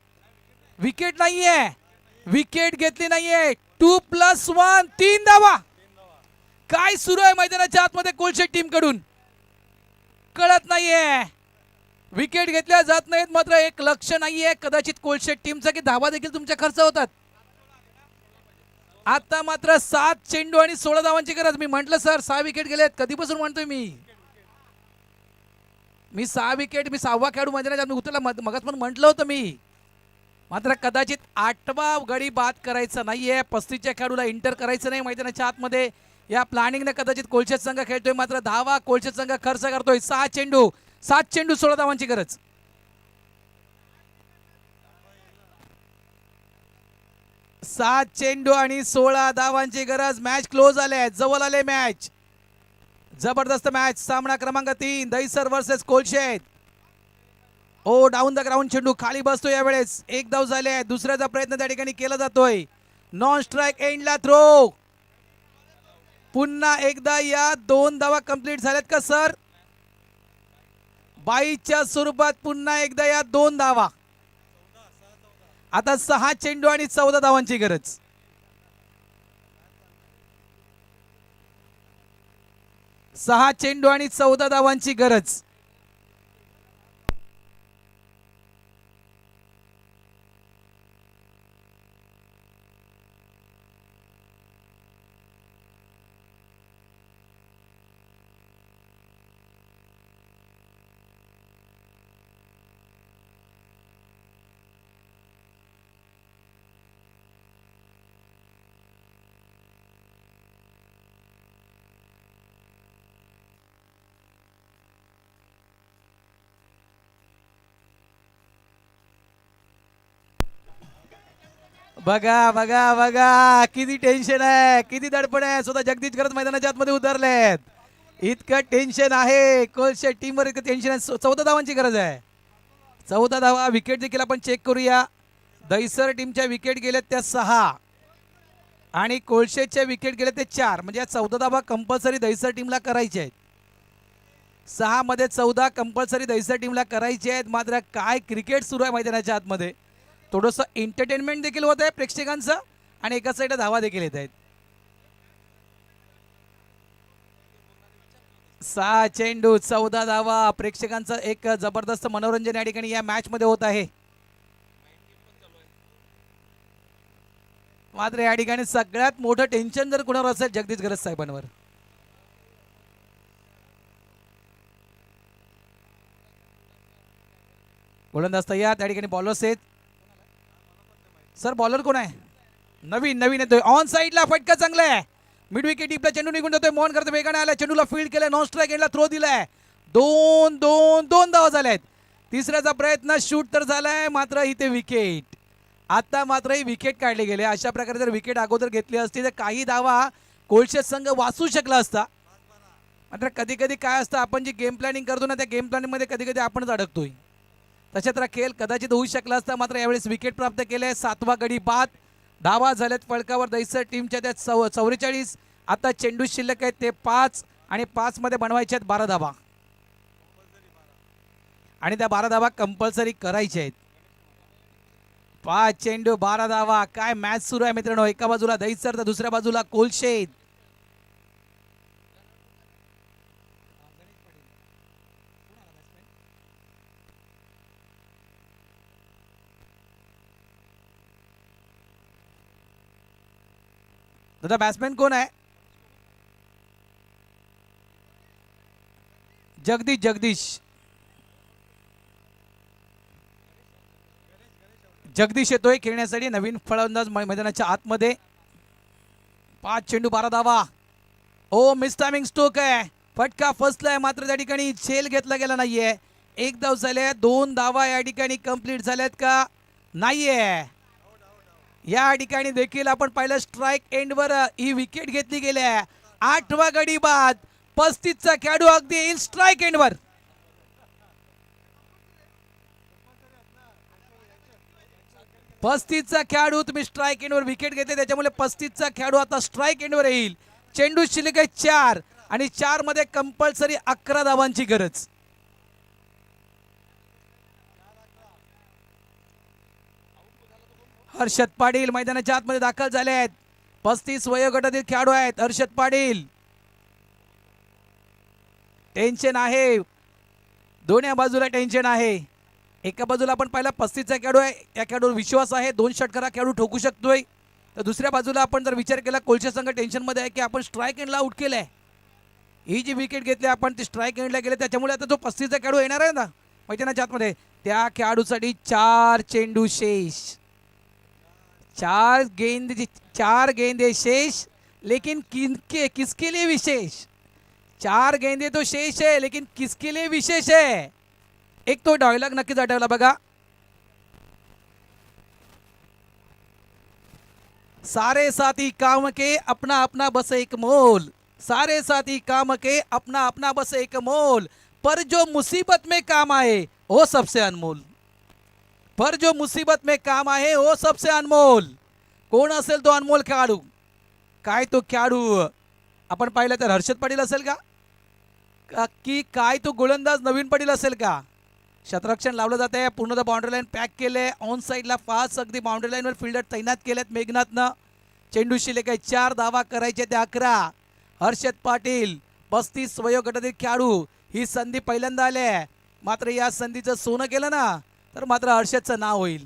विकेट नाहीये. विकेट घेतली नाहीये. 2+1 3 धावा. काय सुरू आहे मैदानाच्या आतमध्ये कोलशेट टीम कडून कळत नाहीये. विकेट घेतल्या जात नाहीत. मात्र एक लक्ष नाहीये कदाचित कोलशेट टीमचा की धावा देखील तुमच्या खर्च होतात. आता मात्र 7 चेंडू आणि 16 धावांची गरज. मी म्हंटल सर 6 विकेट गेलेत. कधीपासून म्हणतोय मी 6 विकेट. मी 6वा खेळाडू मैदानाच्या मी उतरला मगाच पण म्हटलं होतं मी. मात्र कदाचित 8वा गडी बाद करायचा नाहीये. 35च्या खेळाडूला इंटर करायचं नाही मैदानाच्या आतमध्ये. या प्लॅनिंगने कदाचित कोलशेत संघ खेळतोय. मात्र धावा कोलशेत संघ खर्च करतोय. 7 चेंडू 16 धावांची गरज. सात चेंडू आणि 16 धावांची गरज. मॅच क्लोज आले. जवळ आले मॅच. जबरदस्त मॅच. सामना क्रमांक 3 Daisar versus Kolshet. Oh down the ground चेंडू खाली बसतो. यावेळेस एक धाव झाले. दुसऱ्याचा प्रयत्न त्या ठिकाणी केला जातोय. नॉन स्ट्राइक एंडला थ्रो. पुन्हा एकदा या 2 धावा कंप्लीट झाल्यात का सर? 22च्या स्वरूपात पुन्हा एकदा या 2 धावा. आता 6 चेंडू आणि 14 धावांची गरज. 6 चेंडू आणि 14 धावांची गरज. बघा बघा बघा किती टेन्शन आहे. किती दडपण आहे. स्वतः जगदीश करत मैदानाच्या आतमध्ये उतरलेत. इतकं टेन्शन आहे कोलशेट टीमवर. इतकं टेन्शन आहे. 14 धावांची गरज आहे. 14 धावा. विकेट देखील आपण चेक करूया. दैसर टीमच्या विकेट गेल्यात त्या 6 आणि कोलशेटच्या विकेट गेल्या ते 4. म्हणजे या 14 धावा कंपल्सरी दैसर टीमला करायचे आहेत. 6 मध्ये 14 कंपल्सरी दैसर टीमला करायचे आहेत. मात्र काय क्रिकेट सुरू आहे मैदानाच्या आतमध्ये. थोडंसं एंटरटेनमेंट देखील होत आहे प्रेक्षकांचं आणि एका साईडला धावा देखील येत आहेत. 6 चेंडू 14 धावा. प्रेक्षकांचं एक जबरदस्त मनोरंजन या ठिकाणी या मॅच मध्ये होत आहे. मात्र या ठिकाणी सगळ्यात मोठं टेन्शन जर कुणावर असेल जगदीश गरज साहेबांवर. गोलंदाज तयार. त्या ठिकाणी बॉलर्स आहेत. सर बॉलर कोण आहे? नवीन येतोय. ऑन साइडला फटका चांगला आहे. मिड विकेट टीपला चेंडू निघून जातोय. मोहन करतो वेगाने आला. चेंडूला फील्ड केलं. नॉन स्ट्राइक एंडला थ्रो दिलाय. 2 धावा झाल्यात. तिसऱ्याचा प्रयत्न शूट तर झालाय. मात्र इथे विकेट. आता मात्र ही विकेट काढले गेले. अशा प्रकारे जर विकेट अगोदर घेतली असती तर काही धावा कोलशेत संघ वाचू शकला असता. मात्र कधी कधी काय असतं आपण जी गेम प्लॅनिंग करतो ना त्या गेम प्लॅनिंग मध्ये कधी कधी आपणच अडकतोय. तशात खेळ कदाचित होऊ शकला असता. मात्र यावेळेस विकेट प्राप्त केले. 7वा गडी बाद. धावा झाल्यात फळकावर दैसर टीमच्या त्या 44. आता चेंडू शिल्लक आहेत ते 5 आणि 5 मध्ये बनवायचे आहेत 12 धावा आणि त्या 12 धावा कंपल्सरी करायच्या आहेत. 5 चेंडू 12 धावा. काय मॅच सुरू आहे मित्रांनो. एका बाजूला दैसर तर दुसऱ्या बाजूला कोलशेत. दादा बॅट्समॅन कोण आहे? जगदीश येतोय खेळण्यासाठी. नवीन फलंदाज मैदानाच्या आतमध्ये. 5 चेंडू 12 धावा. ओ मिस टायमिंग स्ट्रोक आहे. फटका फसलाय. मात्र त्या ठिकाणी झेल घेतला गेला नाहीये. 1 धाव झाले. 2 धावा या ठिकाणी कंप्लीट झाल्यात का नाहीये. या ठिकाणी देखील आपण पाहिलं स्ट्राईक एंडवर ही विकेट घेतली गेल्या. 8वा गडी बाद. 35चा खेळाडू अगदी येईल स्ट्राईक एंडवर. चा खेळाडू तुम्ही स्ट्राईक एंडवर विकेट घेतले त्याच्यामुळे 35चा खेळाडू आता स्ट्राईक एंडवर येईल. चेंडू शिल्लक आहे 4 आणि 4 मध्ये कंपल्सरी 11 धावांची गरज. हर्षद पाटील मैदानाच्या आतमध्ये दाखल झाले आहेत. 35 वयोगटातील खेळाडू आहेत. हर्षद पाटील टेन्शन आहे. दोन्ही बाजूला टेन्शन आहे. एका बाजूला आपण पाहिला 35चा खेळाडू आहे. या खेळाडूवर विश्वास आहे. 2 षटकारा खेळाडू ठोकू शकतोय. तर दुसऱ्या बाजूला आपण जर विचार केला कोलशे संघ टेन्शन मध्ये आहे की आपण स्ट्राईक एंडला आउट केलंय. ही जी विकेट घेतली आपण ती स्ट्राईक एंडला गेले त्याच्यामुळे आता जो 35चा खेळाडू येणार आहे ना मैदानाच्या आतमध्ये त्या खेळाडूसाठी 4 चेंडू शेष. 4 गेंदे शेष लेकिन किसके लिए विशेष. 4 गेंदे तो शेष है लेकिन किसके लिए विशेष है. एक तो डायलॉग नक्कीच आठवला बघा. सारे साथी काम के अपना अपना बस एक मोल. सारे साथी काम के अपना अपना बस एक मोल. पर जो मुसीबत में काम आए वो सबसे अनमोल. पर जो मुसीबत में काम आहे वो सबसे अनमोल. कोण असेल तो अनमोल खेळाडू. काय तो खेळाडू आपण पाहिलं तर हर्षद पाटील असेल का की काय तो गोलंदाज नवीन पाटील असेल का. क्षेत्ररक्षण लावलं जात आहे. पूर्णतः बाउंड्री लाईन पॅक केले. ऑन साईडला फास्ट अगदी बाउंड्री लाईनवर फिल्डर तैनात केलेत मेघनाथनं. चेंडू शिल्लक आहे 4 धावा करायचे ते 11. हर्षद पाटील 35 वयोगटातील खेळाडू. ही संधी पहिल्यांदा आली आहे. मात्र या संधीचं सोनं केलं ना तर मात्र हर्षदचं नाव होईल.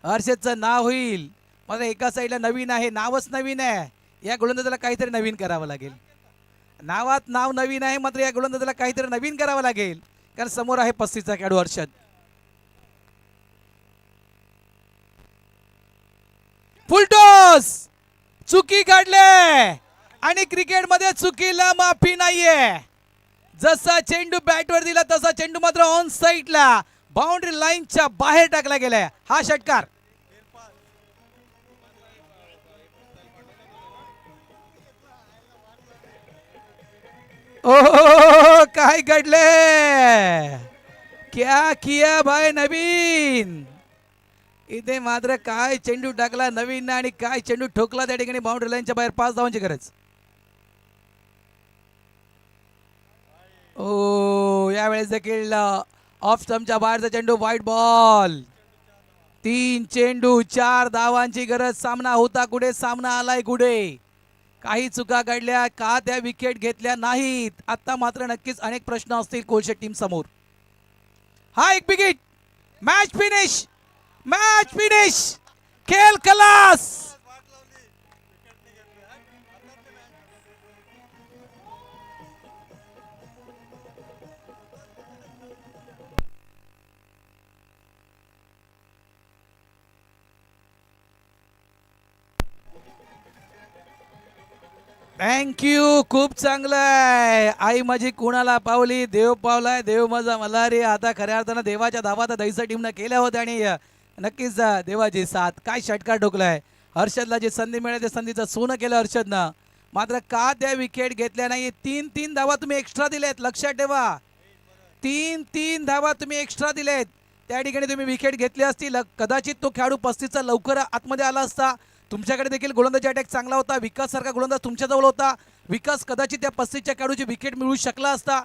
हर्षदचं नाव होईल. मात्र एका साईडला नवीन आहे. नावच नवीन आहे. या गोलंदाजाला काहीतरी नवीन करावं लागेल. नावात नाव नवीन आहे मात्र या गोलंदाजाला काहीतरी नवीन करावं लागेल कारण समोर आहे 35चा खेळाडू हर्षद. फुलटॉस चुकी काढले आणि क्रिकेटमध्ये चुकीला माफी नाहीये. जसा चेंडू बॅटवर दिला तसा चेंडू मात्र ऑन साईडला बाउंड्री लाईनच्या बाहेर टाकला गेलाय. हा षटकार. ओ काय घडले. क्या किया भाई नवीन. इथे मात्र काय चेंडू टाकला नवीन आणि काय चेंडू ठोकला त्या ठिकाणी बाउंड्री लाईनच्या बाहेर. 5 धावांची गरज. ओ यावेळेस देखील ऑफ स्टंपच्या बाहेरचा चेंडू व्हाईट बॉल. 3 चेंडू 4 धावांची गरज. सामना होता कुठे सामना आलाय कुठे. काही चुका घडल्या का त्या विकेट घेतल्या नाहीत. आता मात्र नक्कीच अनेक प्रश्न असतील कोलशे टीम समोर. हा एक wicket. Match finish. Match finish. खेळ खलास. थँक्यू. खूप चांगलं आहे. आई माझी कुणाला पावली देव पावलाय देव माझा मला रे. आता खऱ्या अर्थानं देवाच्या धावा तर दहीसर टीमनं केल्या होत्या आणि नक्कीच देवाची साथ. काय षटकार ठोकलाय. हर्षदला जी संधी मिळाली त्या संधीचं सोनं केलं हर्षदनं. मात्र का त्या विकेट घेतल्या नाही. 3 धावा तुम्ही एक्स्ट्रा दिलेत. लक्षात ठेवा 3 धावा तुम्ही एक्स्ट्रा दिलेत. त्या ठिकाणी तुम्ही विकेट घेतली असती कदाचित तो खेळाडू 35चा लवकर आतमध्ये आला असता. तुमच्याकडे देखील गोलंदाजी अटॅक चांगला होता. विकास सारखा गोलंदाज तुमच्याजवळ होता. विकास कदाचित त्या 35च्या खेळाडूची विकेट मिळवू शकला असता.